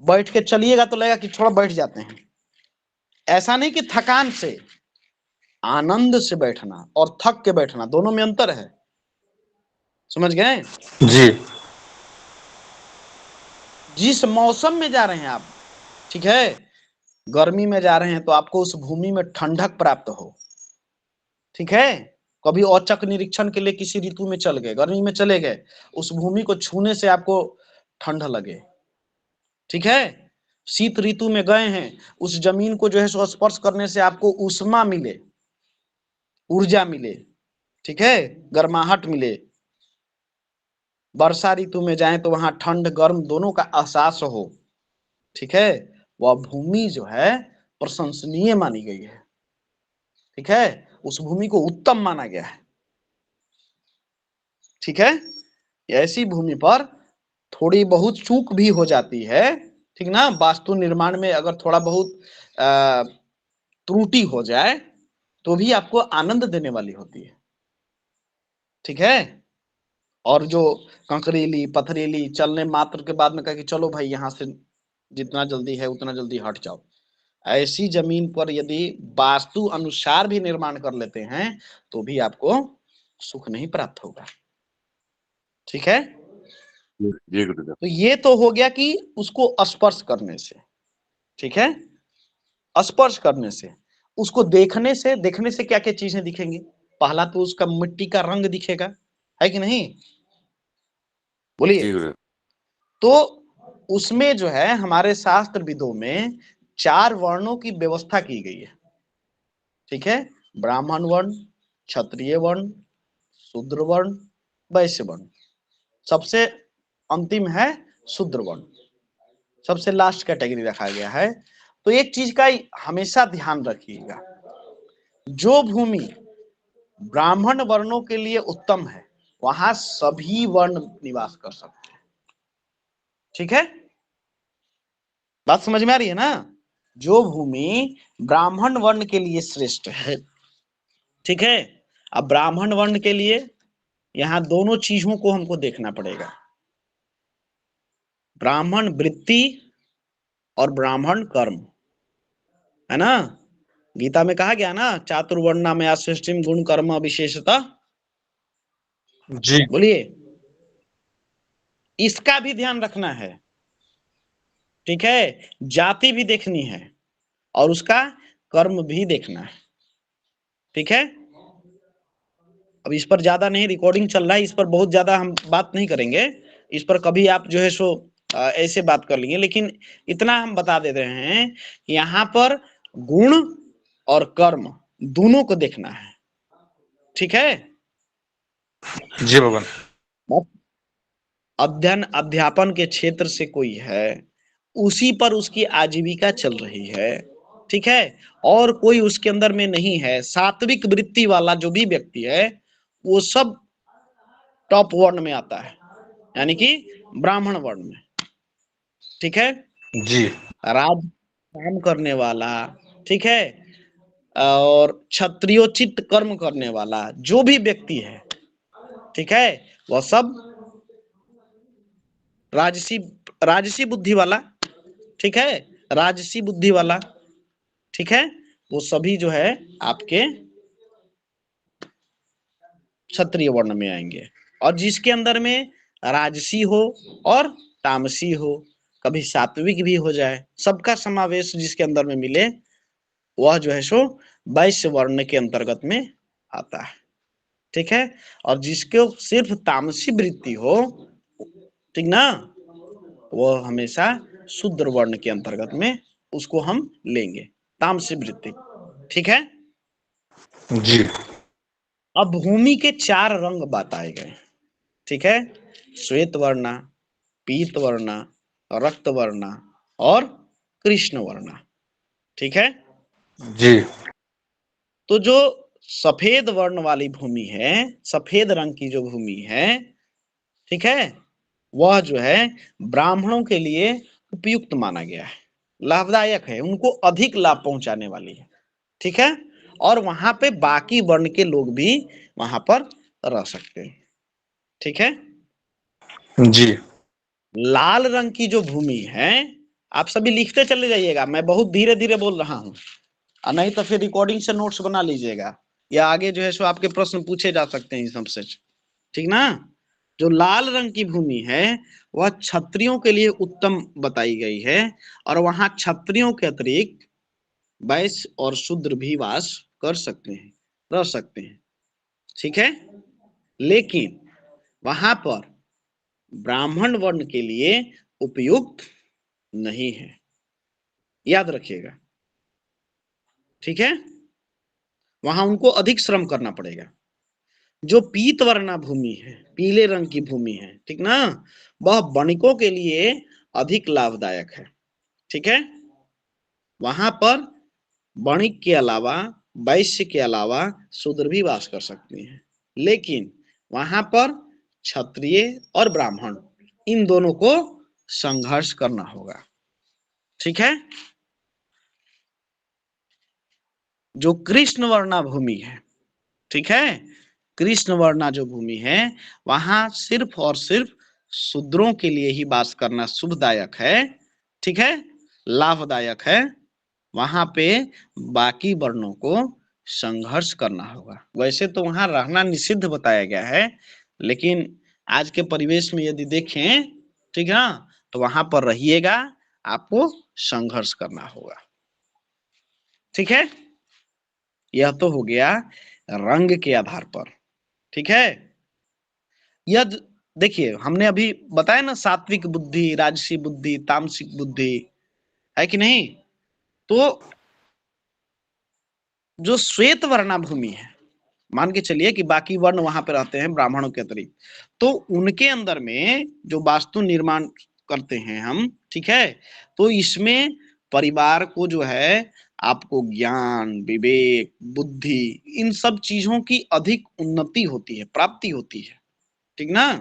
बैठ के चलिएगा तो लगेगा कि थोड़ा बैठ जाते हैं, ऐसा नहीं कि थकान से, आनंद से बैठना और थक के बैठना दोनों में अंतर है, समझ गए? जी जिस मौसम में जा रहे हैं आप, ठीक है, गर्मी में जा रहे हैं तो आपको उस भूमि में ठंडक प्राप्त हो, ठीक है। कभी औचक निरीक्षण के लिए किसी ऋतु में चल गए, गर्मी में चले गए, उस भूमि को छूने से आपको ठंड लगे, ठीक है। शीत ऋतु में गए हैं, उस जमीन को जो है सो स्पर्श करने से आपको ऊष्मा मिले, ऊर्जा मिले, ठीक है, गर्माहट मिले। वर्षा ऋतु में जाएं तो वहां ठंड गर्म दोनों का एहसास हो, ठीक है। वह भूमि जो है प्रशंसनीय मानी गई है, ठीक है, उस भूमि को उत्तम माना गया है, ठीक है। ऐसी भूमि पर थोड़ी बहुत चूक भी हो जाती है, ठीक ना, वास्तु निर्माण में अगर थोड़ा बहुत त्रुटि हो जाए तो भी आपको आनंद देने वाली होती है, ठीक है। और जो कंकरीली पथरीली चलने मात्र के बाद में कहा कि चलो भाई यहाँ से जितना जल्दी है उतना जल्दी हट जाओ, ऐसी जमीन पर यदि वास्तु अनुसार भी निर्माण कर लेते हैं तो भी आपको सुख नहीं प्राप्त होगा, ठीक है। जी गुरुदेव। तो ये तो हो गया कि उसको स्पर्श करने से, ठीक है, स्पर्श करने से, उसको देखने से, देखने से क्या क्या चीजें दिखेंगी? पहला तो उसका मिट्टी का रंग दिखेगा, है कि नहीं? बोलिए। जी गुरुदेव। तो उसमें जो है हमारे शास्त्र विदों में 4 वर्णों की व्यवस्था की गई है, ठीक है, ब्राह्मण वर्ण, क्षत्रिय वर्ण, शूद्र वर्ण, वैश्य वर्ण, सबसे अंतिम है शूद्र वर्ण, सबसे लास्ट कैटेगरी रखा गया है। तो एक चीज का हमेशा ध्यान रखिएगा, जो भूमि ब्राह्मण वर्णों के लिए उत्तम है वहां सभी वर्ण निवास कर सकते हैं, ठीक है, बात समझ में आ रही है ना? जो भूमि ब्राह्मण वर्ण के लिए श्रेष्ठ है, ठीक है। अब ब्राह्मण वर्ण के लिए यहाँ दोनों चीजों को हमको देखना पड़ेगा, ब्राह्मण वृत्ति और ब्राह्मण कर्म, है ना। गीता में कहा गया ना, चातुर्वर्णा में सृष्टिम गुण कर्म विशेषता, जी बोलिए, इसका भी ध्यान रखना है, ठीक है। जाति भी देखनी है और उसका कर्म भी देखना है, ठीक है। अब इस पर ज्यादा नहीं, रिकॉर्डिंग चल रहा है, इस पर बहुत ज्यादा हम बात नहीं करेंगे, इस पर कभी आप जो है सो ऐसे बात कर लेंगे, लेकिन इतना हम बता दे रहे हैं, यहाँ पर गुण और कर्म दोनों को देखना है, ठीक है। जी भगवान। अध्ययन अध्यापन के क्षेत्र से कोई है, उसी पर उसकी आजीविका चल रही है, ठीक है, और कोई उसके अंदर में नहीं है, सात्विक वृत्ति वाला जो भी व्यक्ति है वो सब टॉप वर्ण में आता है, यानी कि ब्राह्मण वर्ण में, ठीक है। जी राज काम करने वाला, ठीक है, और क्षत्रियोचित कर्म करने वाला जो भी व्यक्ति है, ठीक है, वह सब राजसी राजसी बुद्धि वाला, ठीक है, राजसी बुद्धि वाला, ठीक है, वो सभी जो है आपके क्षत्रिय वर्ण में आएंगे। और जिसके अंदर में राजसी हो और तामसी हो, कभी सात्विक भी हो जाए, सबका समावेश जिसके अंदर में मिले वह जो है सो वैश्य वर्ण के अंतर्गत में आता है, ठीक है। और जिसके सिर्फ तामसी वृत्ति हो, ठीक ना, वह हमेशा शूद्र वर्ण के अंतर्गत में उसको हम लेंगे, तामसी वृत्ति, ठीक है। जी अब भूमि के 4 रंग बताए गए, ठीक है, श्वेत वर्णा, पीत वर्णा, रक्त वर्णा और कृष्ण वर्णा, ठीक है। जी तो जो सफेद वर्ण वाली भूमि है, सफेद रंग की जो भूमि है, ठीक है, वह जो है ब्राह्मणों के लिए उपयुक्त माना गया है, लाभदायक है, उनको अधिक लाभ पहुंचाने वाली है, ठीक है। और वहां पे बाकी वर्ण के लोग भी वहां पर रह सकते हैं, ठीक है। जी लाल रंग की जो भूमि है, आप सभी लिखते चले जाइएगा, मैं बहुत धीरे धीरे बोल रहा हूं, और नहीं तो फिर रिकॉर्डिंग से नोट्स बना लीजिएगा, या आगे जो है सो आपके प्रश्न पूछे जा सकते हैं सबसे, ठीक ना। जो लाल रंग की भूमि है वह क्षत्रियों के लिए उत्तम बताई गई है, और वहां क्षत्रियों के अतिरिक्त वैश्य और शूद्र भी वास कर सकते हैं, रह सकते हैं, ठीक है। लेकिन वहां पर ब्राह्मण वर्ण के लिए उपयुक्त नहीं है, याद रखिएगा, ठीक है। वहां उनको अधिक श्रम करना पड़ेगा। जो पीत वर्णा भूमि है, पीले रंग की भूमि है, ठीक ना, वह वणिकों के लिए अधिक लाभदायक है, ठीक है। वहां पर वणिक के अलावा, वैश्य के अलावा शूद्र भी वास कर सकते हैं, लेकिन वहां पर क्षत्रिय और ब्राह्मण इन दोनों को संघर्ष करना होगा, ठीक है। जो कृष्ण वर्णा भूमि है, ठीक है, कृष्ण वर्णा जो भूमि है, वहां सिर्फ और सिर्फ शूद्रों के लिए ही वास करना शुभदायक है, ठीक है, लाभदायक है। वहां पे बाकी वर्णों को संघर्ष करना होगा। वैसे तो वहां रहना निषिद्ध बताया गया है, लेकिन आज के परिवेश में यदि देखें, ठीक है ना, तो वहां पर रहिएगा, आपको संघर्ष करना होगा, ठीक है। यह तो हो गया रंग के आधार पर, ठीक है। यह देखिए, हमने अभी बताया ना, सात्विक बुद्धि, राजसी बुद्धि, तामसिक बुद्धि, है कि नहीं। तो जो श्वेत वर्णा भूमि है, मान के चलिए कि बाकी वर्ण वहां पे रहते हैं ब्राह्मणों के अतिरिक्त, तो उनके अंदर में जो वास्तु निर्माण करते हैं हम, ठीक है, तो इसमें परिवार को जो है आपको ज्ञान, विवेक, बुद्धि, इन सब चीजों की अधिक उन्नति होती है, प्राप्ति होती है, ठीक ना।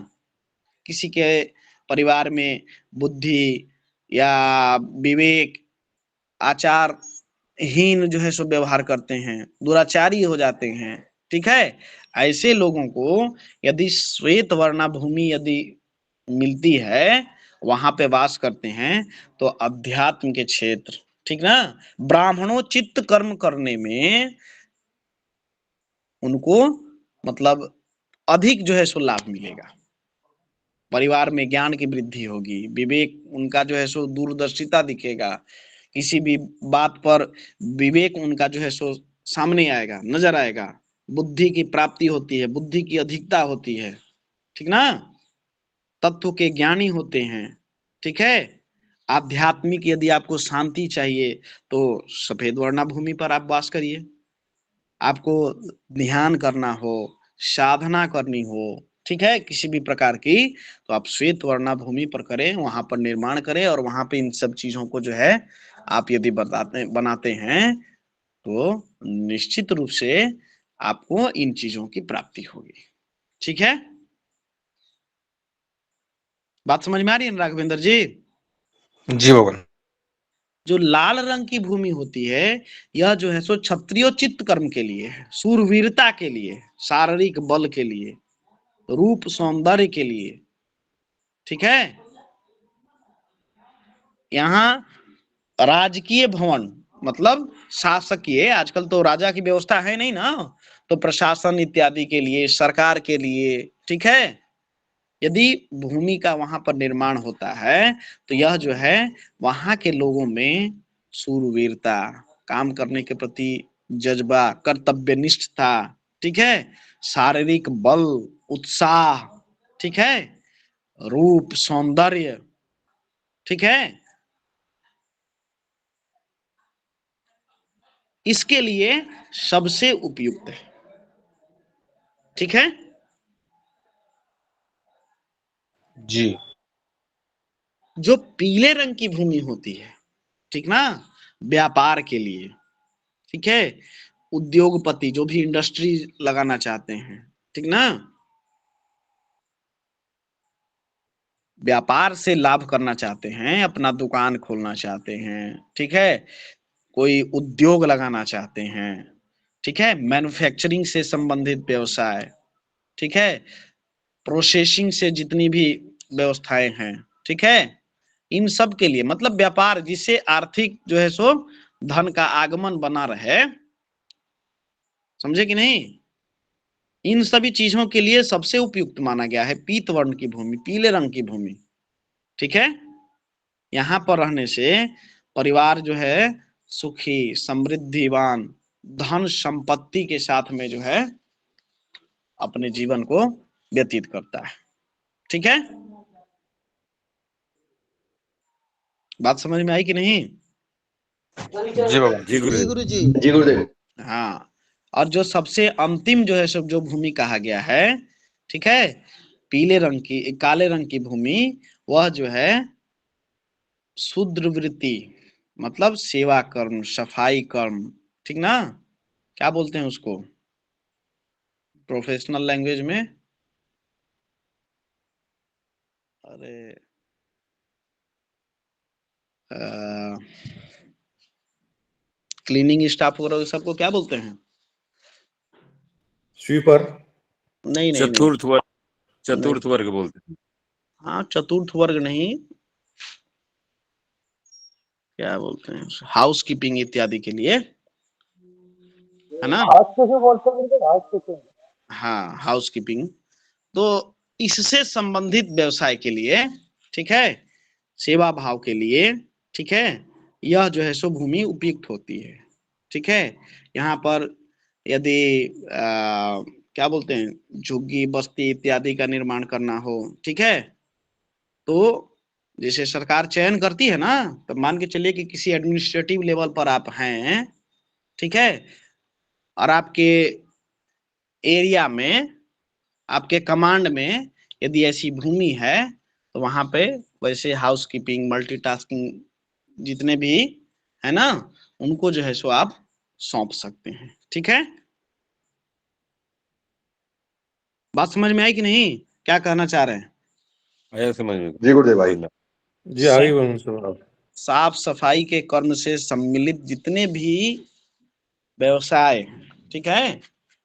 किसी के परिवार में बुद्धि या विवेक, आचार हीन जो है सो व्यवहार करते हैं, दुराचारी हो जाते हैं, ठीक है, ऐसे लोगों को यदि श्वेत वर्णा भूमि यदि मिलती है, वहां पे वास करते हैं, तो अध्यात्म के क्षेत्र, ठीक ना, ब्राह्मणोचित कर्म करने में उनको मतलब अधिक जो है सो लाभ मिलेगा। परिवार में ज्ञान की वृद्धि होगी, विवेक उनका जो है सो दूरदर्शिता दिखेगा, किसी भी बात पर विवेक उनका जो है सो सामने आएगा, नजर आएगा, बुद्धि की प्राप्ति होती है, बुद्धि की अधिकता होती है, ठीक ना, तत्व के ज्ञानी होते हैं, ठीक है। आध्यात्मिक यदि आपको शांति चाहिए तो सफेद वर्णा भूमि पर आप वास करिए। आपको ध्यान करना हो, साधना करनी हो, ठीक है, किसी भी प्रकार की, तो आप श्वेत वर्णा भूमि पर करें, वहां पर निर्माण करें, और वहां पे इन सब चीजों को जो है आप यदि बनाते हैं, तो निश्चित रूप से आपको इन चीजों की प्राप्ति होगी, ठीक है। बात समझ में आ रही है राघवेंद्र जी। जी भगवान। जो लाल रंग की भूमि होती है, यह जो है सो क्षत्रियोचित कर्म के लिए है, शूरवीरता के लिए, शारीरिक बल के लिए, रूप सौंदर्य के लिए, ठीक है। यहाँ राजकीय भवन मतलब शासकीय, आजकल तो राजा की व्यवस्था है नहीं ना, तो प्रशासन इत्यादि के लिए, सरकार के लिए, ठीक है, यदि भूमि का वहां पर निर्माण होता है, तो यह जो है वहां के लोगों में शूरवीरता, काम करने के प्रति जज्बा, कर्तव्यनिष्ठता, ठीक है, शारीरिक बल, उत्साह, ठीक है, रूप, सौंदर्य, ठीक है, इसके लिए सबसे उपयुक्त है। ठीक है, जी जो पीले रंग की भूमि होती है, ठीक ना, व्यापार के लिए, ठीक है, उद्योगपति जो भी इंडस्ट्री लगाना चाहते हैं, ठीक ना, व्यापार से लाभ करना चाहते हैं, अपना दुकान खोलना चाहते हैं, ठीक है, कोई उद्योग लगाना चाहते हैं, ठीक है, मैन्युफैक्चरिंग से संबंधित व्यवसाय, ठीक है, प्रोसेसिंग से जितनी भी व्यवस्थाएं हैं, ठीक है, इन सब के लिए मतलब व्यापार जिससे आर्थिक जो है सो धन का आगमन बना रहे, समझे कि नहीं, इन सभी चीजों के लिए सबसे उपयुक्त माना गया है पीत वर्ण की भूमि, पीले रंग की भूमि। ठीक है, यहाँ पर रहने से परिवार जो है सुखी, समृद्धिवान, धन संपत्ति के साथ में जो है अपने जीवन को व्यतीत करता है। ठीक है, बात समझ में आई कि नहीं? जी भगवान। जी गुरुदेव। गुरुजी। जी गुरुदेव। हाँ, और जो सबसे अंतिम जो है सब जो भूमि कहा गया है, ठीक है, पीले रंग की, काले रंग की भूमि, वह जो है शूद्र वृत्ति, मतलब सेवा कर्म, सफाई कर्म, ठीक ना, क्या बोलते हैं उसको प्रोफेशनल लैंग्वेज में? अरे क्लीनिंग स्टाफ वगैरह सबको क्या बोलते हैं? स्वीपर। नहीं नहीं नहीं, चतुर्थ वर्ग, नहीं, चतुर्थ वर्ग बोलते हैं। हाँ चतुर्थ वर्ग नहीं, क्या बोलते हैं, हाउस कीपिंग इत्यादि के लिए, है ना, हाँ हाउस कीपिंग, तो इससे संबंधित व्यवसाय के लिए, ठीक है, सेवा भाव के लिए, ठीक है, यह जो है सो भूमि उपयुक्त होती है। ठीक है, यहाँ पर यदि क्या बोलते हैं झुग्गी बस्ती इत्यादि का निर्माण करना हो, ठीक है, तो जैसे सरकार चयन करती है ना, तो मान के चलिए कि किसी एडमिनिस्ट्रेटिव लेवल पर आप हैं, ठीक है, और आपके एरिया में, आपके कमांड में यदि ऐसी भूमि है, तो वहां पे वैसे हाउस कीपिंग, मल्टीटास्किंग जितने भी है ना, उनको जो है सो आप सौंप सकते हैं। ठीक है, बात समझ में आई कि नहीं, क्या कहना चाह रहे हैं? आया समझ में? जी गुरुदेव भाई। जी आगे बोलो सर। साफ सफाई के कर्म से सम्मिलित जितने भी व्यवसाय, ठीक है,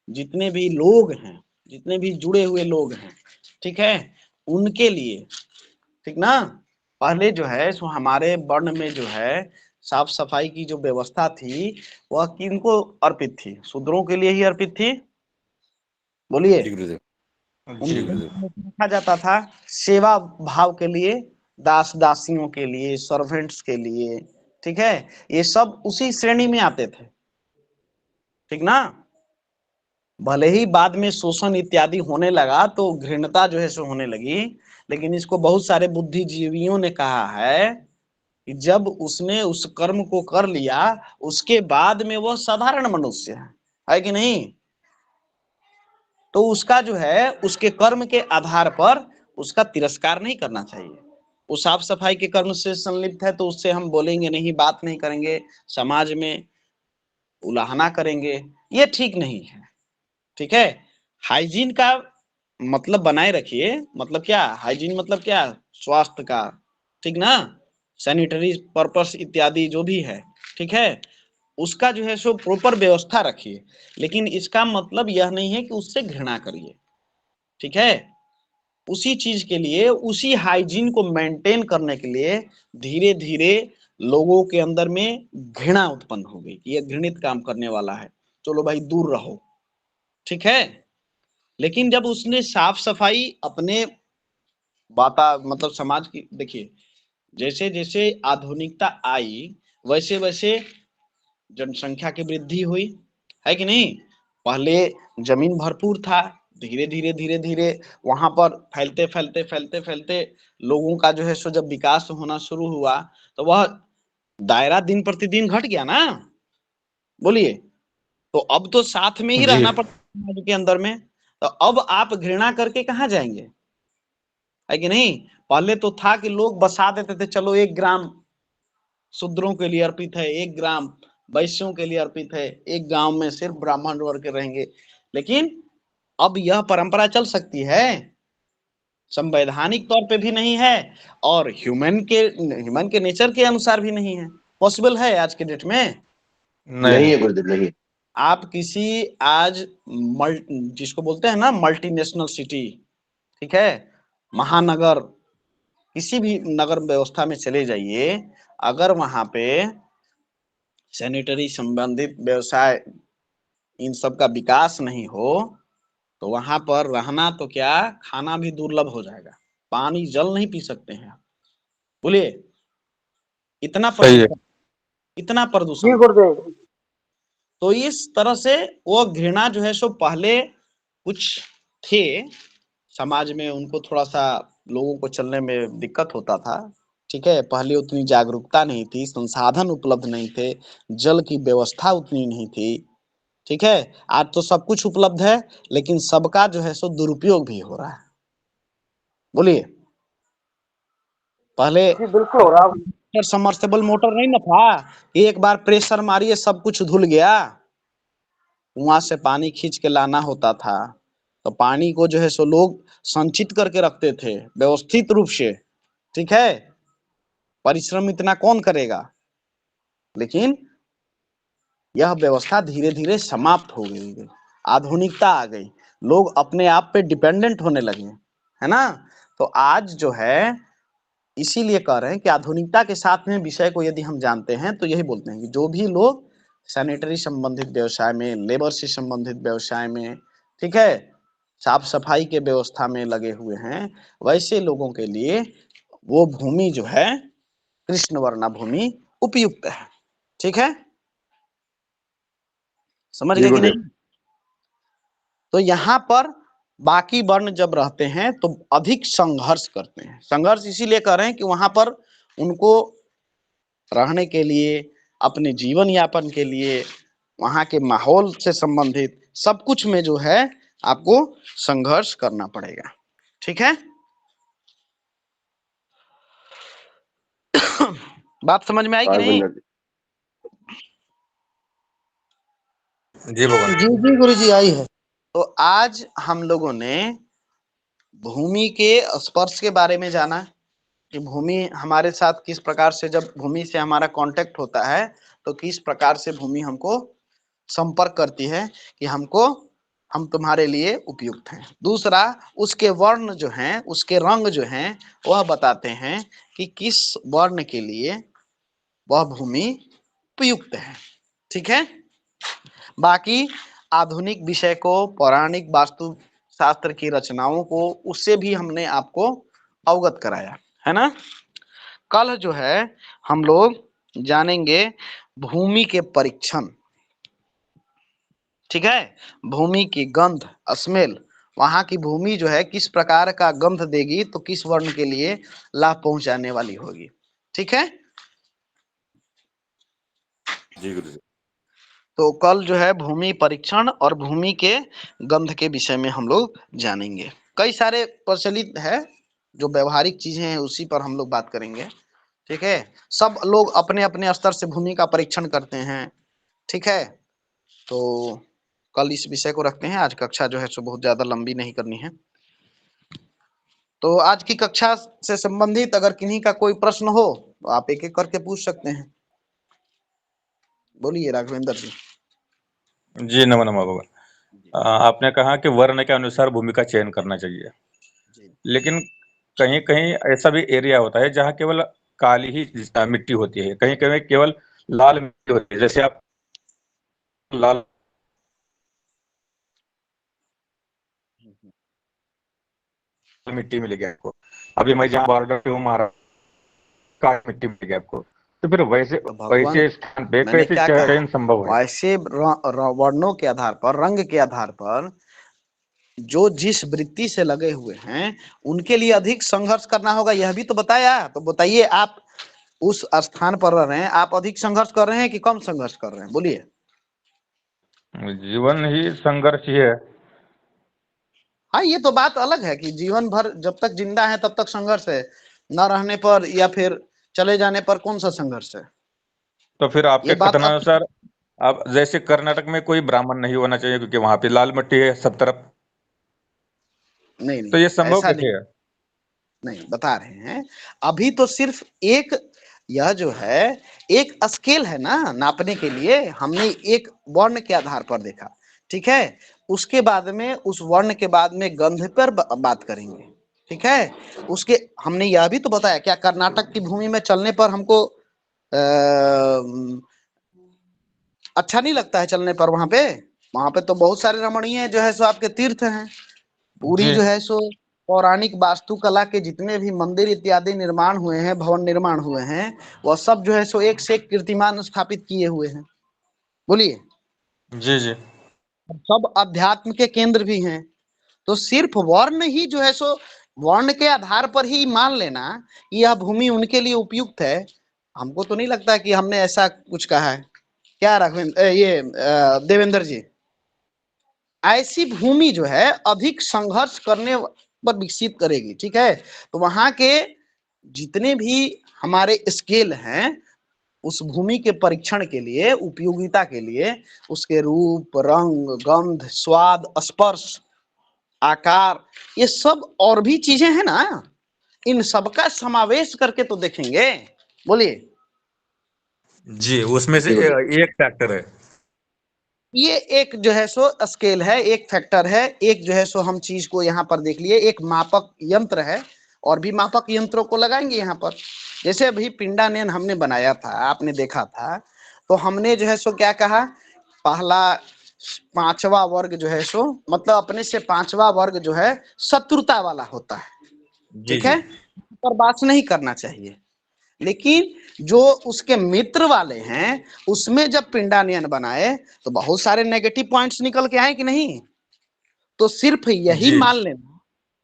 जितने भी लोग हैं, जितने भी जुड़े हुए लोग हैं, ठीक है, उनके लिए, ठीक ना, पहले जो है सो हमारे वर्ण में जो है साफ सफाई की जो व्यवस्था थी वह किनको अर्पित थी? शूद्रों के लिए ही अर्पित थी, बोलिए। जी गुरुदेव। जी उनको गुरुदेव। रखा जाता था सेवा भाव के लिए, दास दासियों के लिए, सर्वेंट्स के लिए, ठीक है, ये सब उसी श्रेणी में आते थे, ठीक ना, भले ही बाद में शोषण इत्यादि होने लगा तो घृणता जो है सो होने लगी, लेकिन इसको बहुत सारे बुद्धिजीवियों ने कहा है कि जब उसने उस कर्म को कर लिया उसके बाद में वह साधारण मनुष्य है कि नहीं, तो उसका जो है उसके कर्म के आधार पर उसका तिरस्कार नहीं करना चाहिए। वो साफ सफाई के कर्म से संलिप्त है तो उससे हम बोलेंगे नहीं, बात नहीं करेंगे, समाज में उलाहना करेंगे, ये ठीक नहीं है। ठीक है, हाइजीन का मतलब बनाए रखिए, मतलब क्या हाइजीन, मतलब क्या, स्वास्थ्य का, ठीक ना, सैनिटरी पर्पस इत्यादि जो भी है, ठीक है, उसका जो है सो प्रॉपर व्यवस्था रखिए, लेकिन इसका मतलब यह नहीं है कि उससे घृणा करिए। ठीक है, उसी चीज के लिए, उसी हाइजीन को मेंटेन करने के लिए धीरे धीरे लोगों के अंदर में घृणा उत्पन्न हो गई कि यह घृणित काम करने वाला है, चलो भाई दूर रहो। ठीक है, लेकिन जब उसने साफ सफाई अपने मतलब समाज की, देखिए जैसे जैसे आधुनिकता आई वैसे वैसे जनसंख्या की वृद्धि हुई, है कि नहीं। पहले जमीन भरपूर था, धीरे धीरे धीरे धीरे वहां पर फैलते फैलते फैलते फैलते लोगों का जो है सो जब विकास होना शुरू हुआ तो वह दायरा दिन प्रतिदिन घट गया ना। बोलिए, तो अब तो साथ में ही जी रहना पड़ता है समाज के अंदर में। तो अब आप घृणा करके कहाँ जाएंगे, है कि नहीं। पहले तो था कि लोग बसा देते थे, चलो 1 ग्राम शूद्रों के लिए अर्पित है, 1 ग्राम वैश्यों के लिए अर्पित है, एक गांव में सिर्फ ब्राह्मण वर्ग के रहेंगे। लेकिन अब यह परंपरा चल सकती है, संवैधानिक तौर पे भी नहीं है और ह्यूमन के नेचर के अनुसार भी नहीं है, पॉसिबल है आज के डेट में। नहीं है गुरुदेव, नहीं। आप किसी आज जिसको बोलते हैं ना मल्टीनेशनल सिटी, ठीक है, महानगर, किसी भी नगर व्यवस्था में चले जाइए, अगर वहां पे सैनिटरी संबंधित व्यवसाय इन सब का विकास नहीं हो तो वहां पर रहना तो क्या, खाना भी दुर्लभ हो जाएगा, पानी जल नहीं पी सकते हैं। बोलिए, इतना सही है। प्रदूषण, इतना जी प्रदूषण। गुरुदेव। तो इस तरह से वो घृणा जो है सो पहले कुछ थे समाज में, उनको थोड़ा सा लोगों को चलने में दिक्कत होता था, ठीक है। पहले उतनी जागरूकता नहीं थी, संसाधन उपलब्ध नहीं थे, जल की व्यवस्था उतनी नहीं थी, ठीक है। आज तो सब कुछ उपलब्ध है लेकिन सबका जो है सो दुरुपयोग भी हो रहा है। बोलिए, पहले जी बिल्कुल हो रहा। समर्सेबल मोटर नहीं ना था, एक बार प्रेशर मारिए सब कुछ धुल गया, कुआं से पानी खींच के लाना होता था। तो पानी को जो है सो लोग संचित करके रखते थे व्यवस्थित रूप से, ठीक है। परिश्रम इतना कौन करेगा, लेकिन यह व्यवस्था धीरे धीरे समाप्त हो गई, आधुनिकता आ गई, लोग अपने आप पे डिपेंडेंट होने लगे, है ना। तो आज जो है इसीलिए कह रहे हैं कि आधुनिकता के साथ में विषय को यदि हम जानते हैं तो यही बोलते हैं कि जो भी लोग सैनिटरी संबंधित व्यवसाय में, लेबर से संबंधित व्यवसाय में, ठीक है, साफ सफाई के व्यवस्था में लगे हुए हैं, वैसे लोगों के लिए वो भूमि जो है कृष्ण वर्णा भूमि उपयुक्त है, ठीक है। समझ जी गए कि गुरुदेव। नहीं। तो यहाँ पर बाकी वर्ण जब रहते हैं तो अधिक संघर्ष करते हैं। संघर्ष इसीलिए कर रहे हैं कि वहां पर उनको रहने के लिए, अपने जीवन यापन के लिए, वहां के माहौल से संबंधित सब कुछ में जो है आपको संघर्ष करना पड़ेगा, ठीक है। बात समझ में आई कि नहीं। जी भगवान। जी जी गुरु जी आई है। तो आज हम लोगों ने भूमि के स्पर्श के बारे में जाना कि भूमि हमारे साथ किस प्रकार से, जब भूमि से हमारा कांटेक्ट होता है तो किस प्रकार से भूमि हमको संपर्क करती है कि हम तुम्हारे लिए उपयुक्त हैं। दूसरा, उसके वर्ण जो हैं, उसके रंग जो हैं, वह बताते हैं कि किस वर्ण के लिए वह भूमि उपयुक्त है, ठीक है। बाकी आधुनिक विषय को, पौराणिक वास्तु शास्त्र की रचनाओं को, उससे भी हमने आपको अवगत कराया है ना। कल जो है हम लोग जानेंगे भूमि के परीक्षण, ठीक है। भूमि की गंध, स्मेल, वहां की भूमि जो है किस प्रकार का गंध देगी तो किस वर्ण के लिए लाभ पहुंचाने वाली होगी, ठीक है। जी गुरुदेव। तो कल जो है भूमि परीक्षण और भूमि के गंध के विषय में हम लोग जानेंगे। कई सारे प्रचलित है जो व्यवहारिक चीजें हैं उसी पर हम लोग बात करेंगे, ठीक है। सब लोग अपने अपने स्तर से भूमि का परीक्षण करते हैं, ठीक है। तो कल इस विषय को रखते हैं। आज कक्षा जो है सो बहुत ज्यादा लंबी नहीं करनी है। तो आज की कक्षा से संबंधित अगर किन्हीं का कोई प्रश्न हो तो आप एक एक करके पूछ सकते हैं। बोलिए राघवेंद्र जी। जी नमो नमः भगवान। आपने कहा कि वर्ण के अनुसार भूमि का चयन करना चाहिए, जी लेकिन कहीं कहीं ऐसा भी एरिया होता है जहाँ केवल काली ही मिट्टी होती है, कहीं कहीं केवल लाल मिट्टी होती है। जैसे आप लाल मिट्टी मिलेगी आपको, अभी मैं जहाँ बॉर्डर पे हूँ महाराष्ट्र, काली मिट्टी मिलेगी आपको। तो फिर वैसे तो भगवान, वैसे स्थान पे मैंने कैसे क्या कहा, चयन संभव है? वैसे वर्णों के आधार पर, रंग के आधार पर जो जिस वृत्ति से लगे हुए हैं उनके लिए अधिक संघर्ष करना होगा, यह भी तो बताया। तो बताइए, आप उस स्थान पर रह रहे हैं, आप अधिक संघर्ष कर रहे हैं कि कम संघर्ष कर रहे हैं, बोलिए। जीवन ही संघर्ष ही है। हाँ, ये तो बात अलग है कि जीवन भर जब तक जिंदा है तब तक संघर्ष है, न रहने पर या फिर चले जाने पर कौन सा संघर्ष है। तो फिर ये आपके बात कथनानुसार अब जैसे कर्नाटक में कोई ब्राह्मण नहीं होना चाहिए क्योंकि वहां पे लाल मिट्टी है सब तरफ, नहीं तो नहीं, ये संभव ऐसा नहीं, कैसे है? नहीं बता रहे हैं। अभी तो सिर्फ एक, यह जो है एक स्केल है ना नापने के लिए, हमने एक वर्ण के आधार पर देखा, ठीक है। उसके बाद में उस वर्ण के बाद में गंध पर बात करेंगे, ठीक है। उसके हमने यह भी तो बताया, क्या कर्नाटक की भूमि में चलने पर हमको अच्छा नहीं लगता है चलने पर? वहां पे तो बहुत सारे रमणीय जो है सो आपके तीर्थ हैं। पूरी जी जो है सो पौराणिक वास्तुकला के जितने भी मंदिर इत्यादि निर्माण हुए हैं, भवन निर्माण हुए हैं, वह सब जो है सो एक से एक कीर्तिमान स्थापित किए हुए हैं, बोलिए। जी जी सब अध्यात्म के केंद्र भी हैं। तो सिर्फ वर्ण ही जो है सो, वर्ण के आधार पर ही मान लेना कि यह भूमि उनके लिए उपयुक्त है, हमको तो नहीं लगता कि हमने ऐसा कुछ कहा है। क्या राघवेंद्र, देवेंद्र जी, ऐसी भूमि जो है अधिक संघर्ष करने पर विकसित करेगी, ठीक है। तो वहां के जितने भी हमारे स्केल हैं, उस भूमि के परीक्षण के लिए, उपयोगिता के लिए, उसके रूप, रंग, गंध, स्वाद, स्पर्श, आकार, ये सब और भी चीजें हैं ना, इन सबका समावेश करके तो देखेंगे, बोलिए। जी, उसमें से एक फैक्टर है। ये एक जो है सो स्केल है, एक फैक्टर है, एक जो है सो हम चीज को यहाँ पर देख लिए, एक मापक यंत्र है। और भी मापक यंत्रों को लगाएंगे यहाँ पर। जैसे अभी पिंडानेन हमने बनाया था, आपने देखा था, तो हमने जो है सो क्या कहा, पहला पांचवा वर्ग जो है सो, मतलब अपने से पांचवा वर्ग जो है शत्रुता वाला होता है, जी ठीक जी है, पर बात नहीं करना चाहिए। लेकिन जो उसके मित्र वाले हैं, उसमें जब पिंडानियन बनाए तो बहुत सारे नेगेटिव पॉइंट्स निकल के आए कि नहीं। तो सिर्फ यही जी मान लेना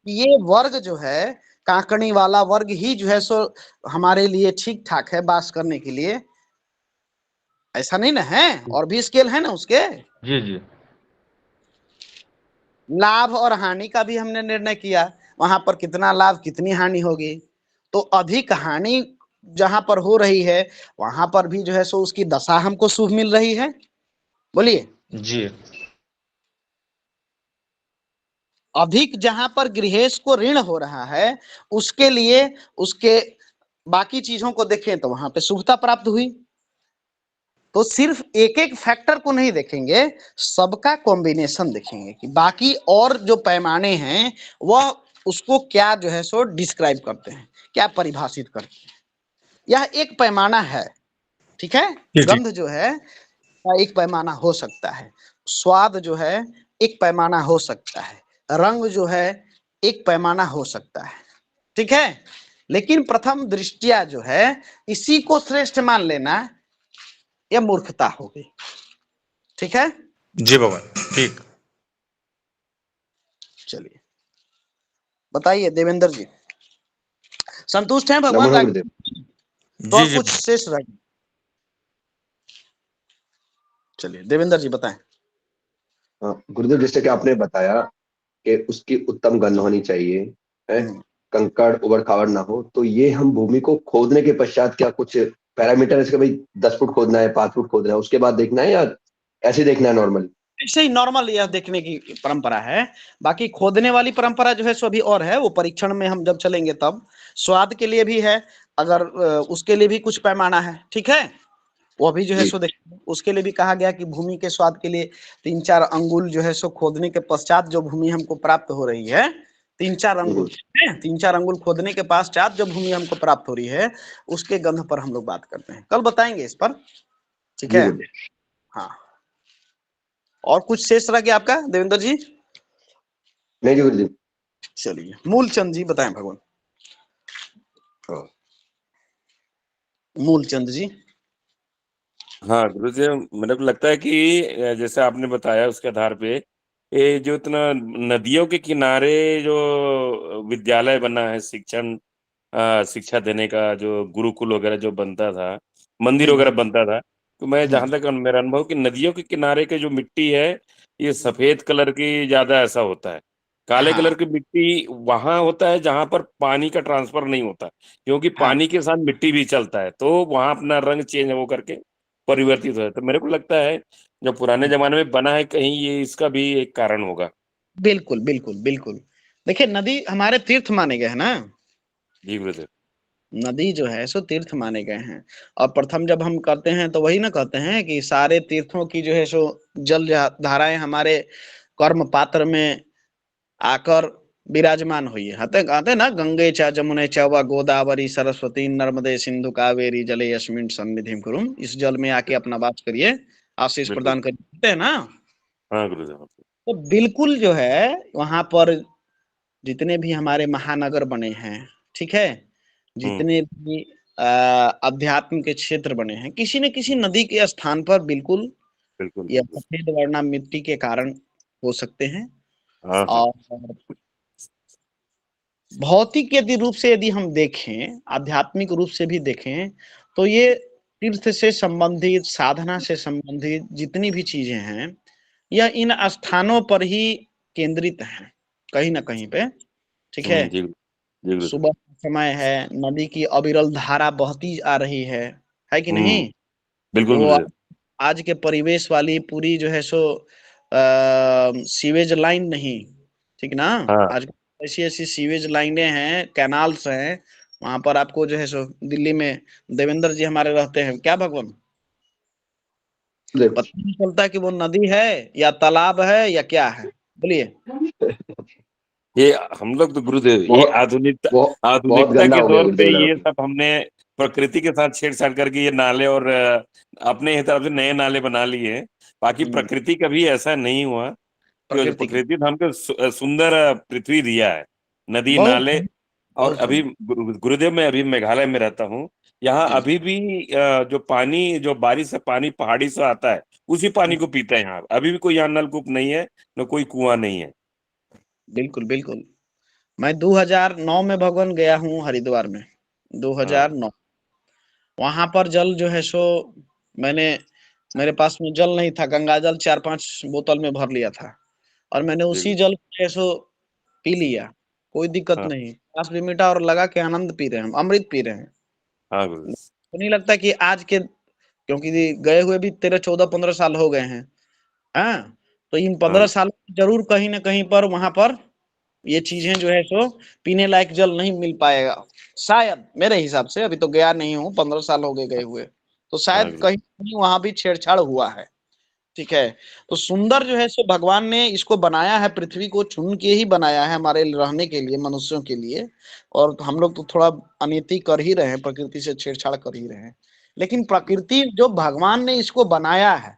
कि ये वर्ग जो है, कांकड़ी वाला वर्ग ही जो है सो हमारे लिए ठीक ठाक है बास करने के लिए, ऐसा नहीं ना है, और भी स्केल है ना उसके। जी जी लाभ और हानि का भी हमने निर्णय किया, वहां पर कितना लाभ कितनी हानि होगी। तो अधिक हानि जहां पर हो रही है, वहां पर भी जो है सो उसकी दशा हमको शुभ मिल रही है, बोलिए। जी अधिक जहां पर गृहेश को ऋण हो रहा है, उसके लिए उसके बाकी चीजों को देखें तो वहां पे शुभता प्राप्त हुई। तो सिर्फ एक एक फैक्टर को नहीं देखेंगे, सबका कॉम्बिनेशन देखेंगे कि बाकी और जो पैमाने हैं वह उसको क्या जो है सो डिस्क्राइब करते हैं, क्या परिभाषित करते हैं। यह एक पैमाना है, ठीक है। जी जी गंध जो है एक पैमाना हो सकता है, स्वाद जो है एक पैमाना हो सकता है, रंग जो है एक पैमाना हो सकता है, ठीक है। लेकिन प्रथम दृष्टिया जो है इसी को श्रेष्ठ मान लेना, यह मूर्खता होगी, ठीक है। जी बाबा, ठीक। चलिए बताइए देवेंद्र जी, संतुष्ट हैं भगवान राग तो जी और जी कुछ शेष रह गया? चलिए देवेंद्र जी बताएं। गुरुदेव, जैसे कि आपने बताया कि उसकी उत्तम गंध होनी चाहिए है, कंकड़ उबड़ खाबड़ ना हो, तो ये हम भूमि को खोदने के पश्चात क्या कुछ पैरामीटर है भाई 10 फुट खोदना है, 5 फुट खोदना है, उसके बाद देखना है या ऐसे देखना है नॉर्मल? ऐसे ही नॉर्मल यह देखने की परंपरा है। बाकी खोदने वाली परंपरा जो है सो अभी और है, वो परीक्षण में हम जब चलेंगे तब। स्वाद के लिए भी है, अगर उसके लिए भी कुछ पैमाना है, ठीक है। वो भी जो है जी सो देखेंगे। उसके लिए भी कहा गया कि भूमि के स्वाद के लिए 3-4 अंगुल जो है सो खोदने के पश्चात जो भूमि हमको प्राप्त हो रही है, 3-4 अंगुल, 3-4 अंगुल खोदने के पश्चात जो भूमि हमको प्राप्त हो रही है, उसके गंध पर हम लोग बात करते हैं, कल बताएंगे इस पर, ठीक जी है। गुरुदेव। हाँ, और कुछ शेष रह गया आपका देवेंद्र जी? नहीं जी गुरुदेव। चलिए मूलचंद जी बताएं भगवान। मूलचंद जी। हाँ गुरु जी, मेरे को लगता है कि जैसे आपने बताया उसके आधार पे, ये जो इतना नदियों के किनारे जो विद्यालय बना है, शिक्षा देने का जो गुरुकुल वगैरह जो बनता था, मंदिर वगैरह बनता था, तो मैं जहां तक मेरा अनुभव कि नदियों के किनारे के जो मिट्टी है ये सफेद कलर की ज्यादा ऐसा होता है। काले हाँ कलर की मिट्टी वहां होता है जहां पर पानी का ट्रांसफर नहीं होता, क्योंकि हाँ पानी के साथ मिट्टी भी चलता है, तो वहां अपना रंग चेंज हो करके परिवर्तित हो जाता है। तो मेरे को लगता है जो पुराने जमाने में बना है, कहीं ये इसका भी एक कारण होगा। बिल्कुल बिल्कुल बिल्कुल। देखिए नदी हमारे तीर्थ माने गए हैं ना, जी गुरुदेव। नदी जो है सो तीर्थ माने गए हैं। और प्रथम जब हम करते हैं तो वही ना कहते हैं कि सारे तीर्थों की जो है सो धाराएं हमारे कर्म पात्र में आकर विराजमान हुई है। हते कहते ना, गंगे च जमुने च व गोदावरी सरस्वती नर्मदे सिंधु कावेरी जले यस्मिन् सन्निधिं कुरुम। इस जल में आके अपना वास करिए, आशीष बिल्कुल। प्रदान करिए, है ना। हाँ गुरुदेव। तो बिल्कुल जो है वहां पर जितने भी हमारे महानगर बने हैं, ठीक है, जितने भी अध्यात्म के क्षेत्र बने हैं, किसी न किसी नदी के स्थान पर बिल्कुल बिल्कुल। यह सफेद वर्णा मिट्टी के कारण हो सकते हैं। हाँ हाँ। और भौतिक यदि रूप से यदि हम देखें, आध्यात्मिक रूप से भी देखें, तो ये तीर्थ से संबंधित, साधना से संबंधित जितनी भी चीजें हैं, यह इन स्थानों पर ही केंद्रित हैं कहीं ना कहीं पे, ठीक है। जी जी गुरुदेव। सुबह का समय है, नदी की अविरल धारा बहती आ रही है कि नहीं। बिल्कुल वो गुरुदेव। आज के परिवेश वाली पूरी जो है सो सीवेज लाइन नहीं, ठीक ना। हाँ आज ऐसी ऐसी सीवेज लाइनें हैं, कैनाल्स हैं, वहां पर आपको जो है सो दिल्ली में देवेंद्र जी हमारे रहते हैं, क्या भगवान पता नहीं चलता कि वो नदी है या तालाब है या क्या है, बोलिए। ये हम लोग तो गुरुदेव ये बहुत बहुत आधुनिकता गंदा के हो गया दौर पे गुरुदेव। ये सब हमने प्रकृति के साथ छेड़छाड़ करके ये नाले और अपने हिसाब से नए नाले बना लिए हैं। बाकी प्रकृति कभी ऐसा नहीं हुआ कि जो प्रकृति की प्रकृति ने हमको सुंदर पृथ्वी दिया है, नदी बहुत नाले। और बहुत अभी सुंदर। गुरुदेव मैं अभी मेघालय में रहता हूँ, यहाँ जी अभी भी जो पानी, जो बारिश से पानी पहाड़ी से आता है, उसी पानी को पीते हैं। यहाँ अभी भी कोई यहाँ नलकूप नहीं है, न कोई कुआं नहीं है। बिल्कुल बिल्कुल। मैं 2009 में भगवान गया हूँ हरिद्वार में, हाँ 2009। वहां पर जल जो है सो मैंने, मेरे पास में जल नहीं था, गंगा जल 4-5 बोतल में भर लिया था, और मैंने जी उसी जल को जो है सो पी लिया, कोई दिक्कत हाँ नहीं, प्यास भी मिटा और लगा के आनंद पी रहे हैं, हम अमृत पी रहे हैं। हाँ गुरु। तो नहीं लगता कि आज के, क्योंकि गए हुए भी 13-14-15 साल हो गए हैं, हाँ, तो इन हाँ 15 साल में जरूर कहीं ना कहीं पर वहां पर ये चीजें जो है सो पीने लायक जल नहीं मिल पाएगा शायद, मेरे हिसाब से। अभी तो गया नहीं हूँ, 15 साल हो गए गए हुए, तो हाँ शायद गुरु। कहीं कहीं वहां भी छेड़छाड़ हुआ है, ठीक है। तो सुंदर जो है सो भगवान ने इसको बनाया है, पृथ्वी को चुन के ही बनाया है हमारे रहने के लिए, मनुष्यों के लिए। और हम लोग तो थोड़ा अनिति कर ही रहे हैं, प्रकृति से छेड़छाड़ कर ही रहे हैं। लेकिन प्रकृति जो भगवान ने इसको बनाया है,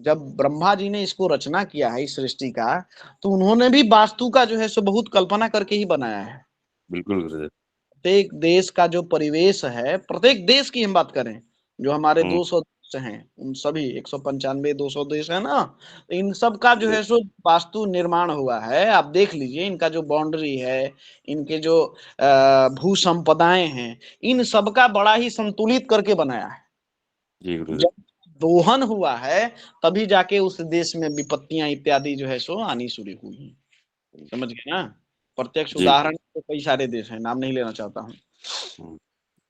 जब ब्रह्मा जी ने इसको रचना किया है इस सृष्टि का, तो उन्होंने भी वास्तु का जो है सो बहुत कल्पना करके ही बनाया है। बिल्कुल गुरुदेव। प्रत्येक देश का जो परिवेश है, प्रत्येक देश की हम बात करें, जो हमारे हम्म 200 देश हैं, उन सभी 195-200 देश है ना, तो इन सब का जो है सो वास्तु निर्माण हुआ है। आप देख लीजिए इनका जो बाउंड्री है, इनके जो भू संपदाएं हैं, इन सब का बड़ा ही संतुलित करके बनाया है। जी गुरुदेव। जब दोहन हुआ है तभी जाके उस देश में विपत्तियां इत्यादि जो है सो आनी शुरू हुई, समझ गए ना। प्रत्यक्ष जी उदाहरण तो कई सारे देश हैं, नाम नहीं लेना चाहता हूँ।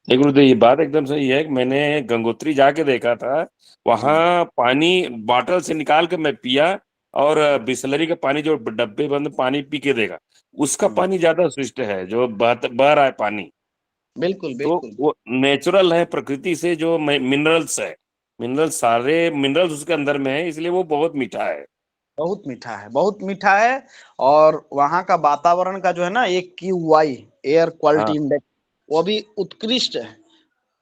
नहीं गुरुदेव, ये बात एकदम सही है कि मैंने गंगोत्री जाके देखा था, वहां पानी बॉटल से निकाल के मैं पिया, और बिसलरी का पानी जो डब्बे बंद पानी पी के देखा, उसका पानी ज्यादा शुष्क है, जो बह रहा है पानी। बिल्कुल तो बिल्कुल। वो नेचुरल है, प्रकृति से जो मिनरल्स है, मिनरल्स, सारे मिनरल्स उसके अंदर में है, इसलिए वो बहुत मीठा है। बहुत मीठा है, बहुत मीठा है। और वहाँ का वातावरण का जो है ना, एक QI, एयर क्वालिटी हाँ इंडेक्स, वो भी उत्कृष्ट है।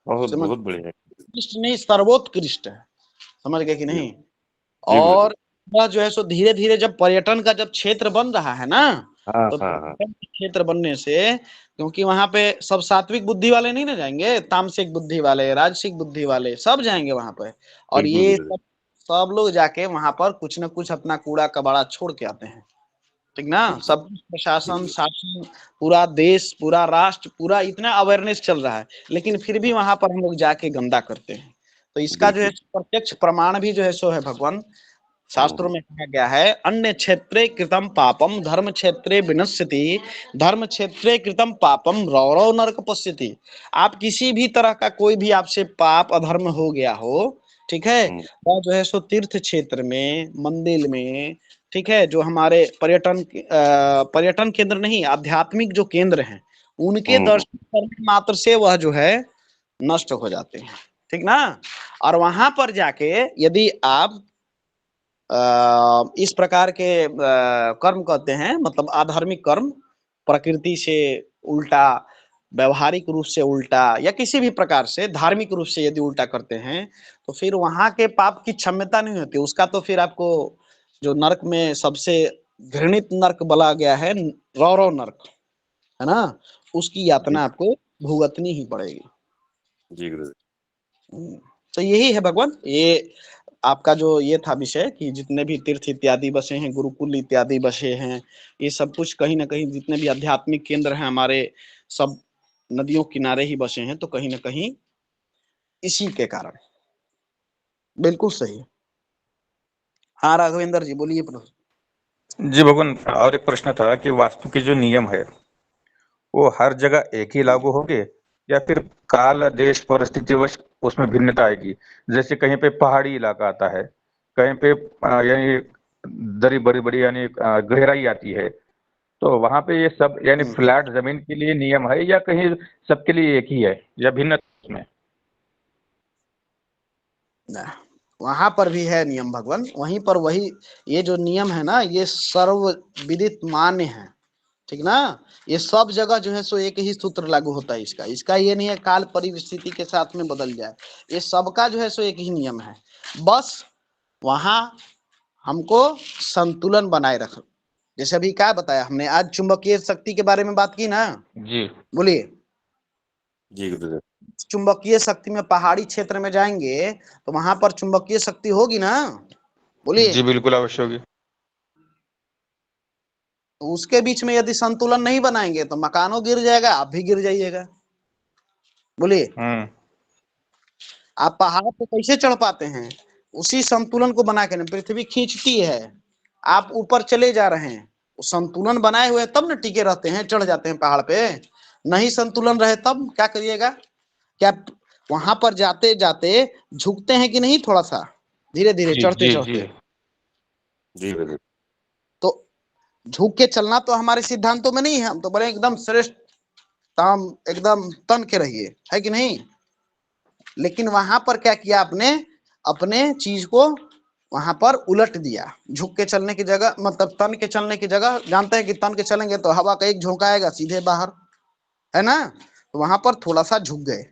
बहुत समझ, बहुत बढ़िया है। उत्कृष्ट नहीं, सर्वोत्कृष्ट है, समझ गए कि जी नहीं। जी गुरुदेव। और वह जो है सो धीरे धीरे जब पर्यटन का जब क्षेत्र बन रहा है ना, हाँ तो हाँ हाँ पर्यटन क्षेत्र बनने से, क्योंकि वहां पे सब सात्विक बुद्धि वाले नहीं ना जाएंगे, तामसिक बुद्धि वाले, राजसिक बुद्धि वाले सब जाएंगे वहां पे। और बिल्कुल ये बिल्कुल सब लोग जाके वहां पर कुछ न कुछ अपना कूड़ा कबाड़ा छोड़ के आते हैं, ठीक ना। बिल्कुल सब प्रशासन, बिल्कुल शासन, पूरा देश, पूरा राष्ट्र, पूरा इतना अवेयरनेस चल रहा है, लेकिन फिर भी वहां पर हम लोग जाके गंदा करते हैं। तो इसका जो है बिल्कुल प्रत्यक्ष प्रमाण भी जो है सो है भगवान, शास्त्रों हम्म, में कहा गया है, अन्य क्षेत्रे कृतम पापम धर्म क्षेत्रे विनश्यति, धर्म क्षेत्रे कृतम पापम रौरव नरक पश्यति। आप किसी भी तरह का कोई भी आपसे पाप अधर्म हो गया हो, ठीक है, हम्म, वह जो है सो तीर्थ क्षेत्र में, मंदिर में, ठीक है, जो हमारे पर्यटन केंद्र नहीं, आध्यात्मिक जो केंद्र हैं, उनके हम्म, दर्शन करने मात्र से वह जो है नष्ट हो जाते हैं, ठीक ना। और वहां पर जाके यदि आप इस प्रकार के कर्म करते हैं, मतलब अधार्मिक कर्म, प्रकृति से उल्टा, व्यवहारिक रूप से उल्टा, या किसी भी प्रकार से धार्मिक रूप से यदि उल्टा करते हैं, तो फिर वहां के पाप की क्षमता नहीं होती उसका। तो फिर आपको जो नरक में सबसे घृणित नरक बोला गया है, रौरव नरक, है ना, उसकी जी यातना आपको भुगतनी ही पड़ेगी। जी गुरु तो यही है भगवान, ये आपका जो ये था विषय कि जितने भी तीर्थ इत्यादि बसे हैं, गुरुकुल इत्यादि बसे हैं, ये सब कुछ कहीं ना कहीं जितने भी आध्यात्मिक केंद्र हैं हमारे, सब नदियों किनारे ही बसे हैं, तो कहीं ना कहीं इसी के कारण। बिल्कुल सही। हाँ राघवेंद्र जी बोलिए प्रभु। जी भगवान, और एक प्रश्न था कि वास्तु के जो नियम है वो हर जगह एक ही लागू होंगे, या फिर काल देश परिस्थितिवश उसमें भिन्नता आएगी? जैसे कहीं पे पहाड़ी इलाका आता है, कहीं पे यानी दरी बड़ी बड़ी यानी गहराई आती है, तो वहां पे ये सब यानी फ्लैट जमीन के लिए नियम है, या कहीं सबके लिए एक ही है, या भिन्न उसमें? वहां पर भी है नियम भगवान, वहीं पर वही, ये जो नियम है ना, ये सर्व विदित मान्य है, ठीक ना। ये सब जगह जो है सो एक ही सूत्र लागू होता है इसका। इसका ये नहीं है काल परिस्थिति के साथ में बदल जाए, ये सबका जो है सो एक ही नियम है। बस वहां हमको संतुलन बनाए रख, जैसे अभी क्या बताया हमने, आज चुंबकीय शक्ति के बारे में बात की ना, जी बोलिए। जी गुरुदेव चुंबकीय शक्ति में पहाड़ी क्षेत्र में जाएंगे तो वहां पर चुंबकीय शक्ति होगी ना, बोलिए। जी बिल्कुल अवश्य होगी। तो उसके बीच में यदि संतुलन नहीं बनाएंगे तो मकानों गिर जाएगा, आप भी गिर जाइएगा, बोलिए। आप पहाड़ पे कैसे चढ़ पाते हैं? उसी संतुलन को बना के, पृथ्वी खींचती है, आप ऊपर चले जा रहे हैं, संतुलन बनाए हुए तब न टिके रहते हैं, चढ़ जाते हैं पहाड़ पे। नहीं संतुलन रहे तब क्या करिएगा? क्या वहां पर जाते जाते झुकते हैं कि नहीं, थोड़ा सा धीरे धीरे जी चढ़ते जी जी चढ़ते? जी गुरुदेव तो झुक के चलना तो हमारे सिद्धांतों में नहीं है, हम तो बड़े एकदम श्रेष्ठ ताम एकदम तन के रहिए, है कि नहीं। लेकिन वहां पर क्या किया आपने, अपने चीज को वहां पर उलट दिया, झुक के चलने की जगह, मतलब तन के चलने की जगह, जानते हैं कि तन के चलेंगे तो हवा का एक झोंका आएगा सीधे बाहर, है ना। तो वहां पर थोड़ा सा झुक गए,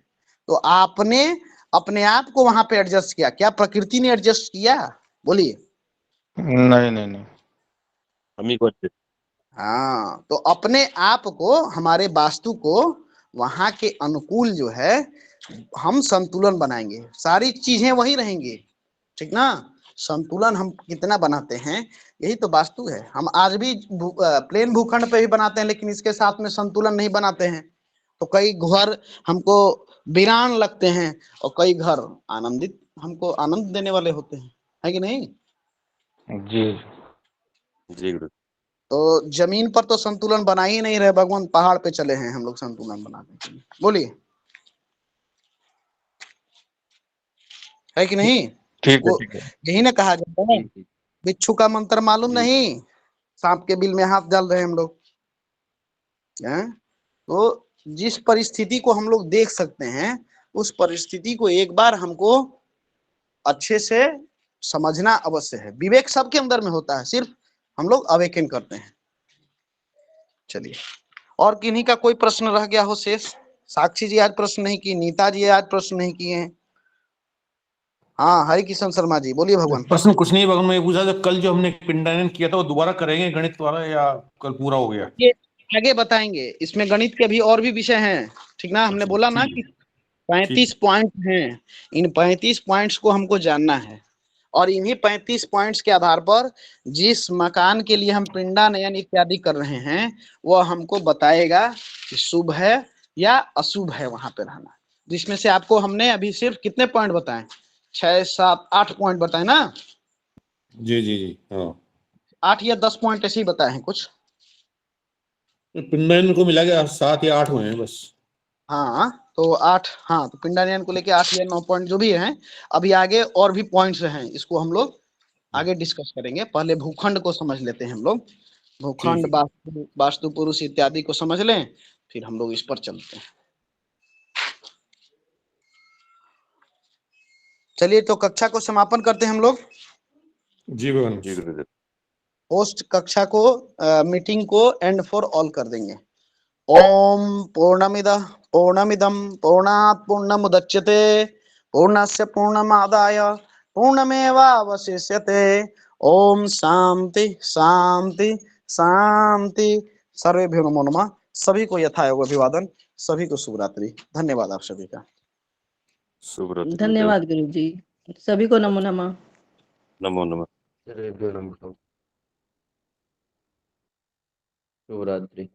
तो आपने अपने आप को वहां पे एडजस्ट किया, क्या प्रकृति ने एडजस्ट किया? बोलिए। नहीं नहीं नहीं। हम ही को हाँ, तो अपने आप को, हमारे वास्तु को वहां के अनुकूल जो है हम संतुलन बनाएंगे, सारी चीजें वही रहेंगी, ठीक ना। संतुलन हम कितना बनाते हैं, यही तो वास्तु है। हम आज भी प्लेन भूखंड पे भी बनाते हैं, लेकिन इसके साथ में संतुलन नहीं बनाते हैं, तो कई घर हमको वीरान लगते हैं और कई घर आनंदित, हमको आनंद देने वाले होते हैं, है कि नहीं। जी जी गुरुदेव तो जमीन पर तो संतुलन बना ही नहीं रहे भगवान, पहाड़ पे चले हैं हम लोग संतुलन बनाने के लिए, बोलिए, है कि नहीं। ठीक है वो ठीक है। यही ना कहा जाता है, जी बिच्छू का मंत्र मालूम जी नहीं, सांप के बिल में हाथ डाल रहे हैं हम लोग, हैं। तो जिस परिस्थिति को हम लोग देख सकते हैं, उस परिस्थिति को एक बार हमको अच्छे से समझना अवश्य है। विवेक सबके अंदर में होता है, सिर्फ हम लोग अवेकन करते हैं। चलिए, और किन्हीं का कोई प्रश्न रह गया हो शेष? साक्षी जी आज प्रश्न नहीं की, नीता जी आज प्रश्न नहीं किए हैं। हाँ हरि किशन शर्मा जी बोलिए भगवान। प्रश्न कुछ नहीं भगवान, मैं ये पूछा था कल जो हमने पिंडानयन किया था वो दोबारा करेंगे गणित वाला या कल पूरा हो गया? ये आगे बताएंगे, इसमें गणित के भी और भी विषय हैं, ठीक ना। हमने अच्छा, बोला ना ठीक कि है, 35 पॉइंट हैं, इन 35 पॉइंट्स को हमको जानना है और इन्हीं 35 पॉइंट्स के आधार पर जिस मकान के लिए हम पिंडानयन इत्यादि कर रहे हैं वह हमको बताएगा कि शुभ है या अशुभ है वहां पे रहना। जिसमें से आपको हमने अभी सिर्फ कितने पॉइंट बताए, 6 7 8 पॉइंट बताए ना, जी जी जी, हाँ। 8 या 10 पॉइंट ऐसे ही बताए हैं कुछ। पिंडानयन को मिला के 7 या 8 हुए हैं बस। हाँ तो 8, हाँ तो पिंडानयन को लेके 8 या 9 पॉइंट जो भी हैं। अभी आगे और भी पॉइंट्स हैं, इसको हम लोग आगे डिस्कस करेंगे। पहले भूखंड को समझ लेते हैं हम लोग, भूखंड ठीक है। वास्तु पुरुष इत्यादि को समझ लें, फिर हम लोग इस पर चलते हैं। चलिए तो कक्षा को समापन करते हैं हम लोग। जी भगवान। जी गुरुदेव। पोस्ट कक्षा को मीटिंग को एंड फॉर ऑल कर देंगे। ओम पूर्णमिदं पूर्णात् पूर्णमुदच्यते पूर्णस्य पूर्णमादाय पूर्णमेवावशिष्यते। ओम शांति शांति शांति। सर्वेभ्यो नमो नमः। सभी को यथायोग अभिवादन, सभी को शुभ रात्रि। धन्यवाद आप सभी का। शुभ रात्रि गुरुदेव। धन्यवाद गुरु जी, सभी को नमो नमः। नमो नमः। शुभ रात्रि।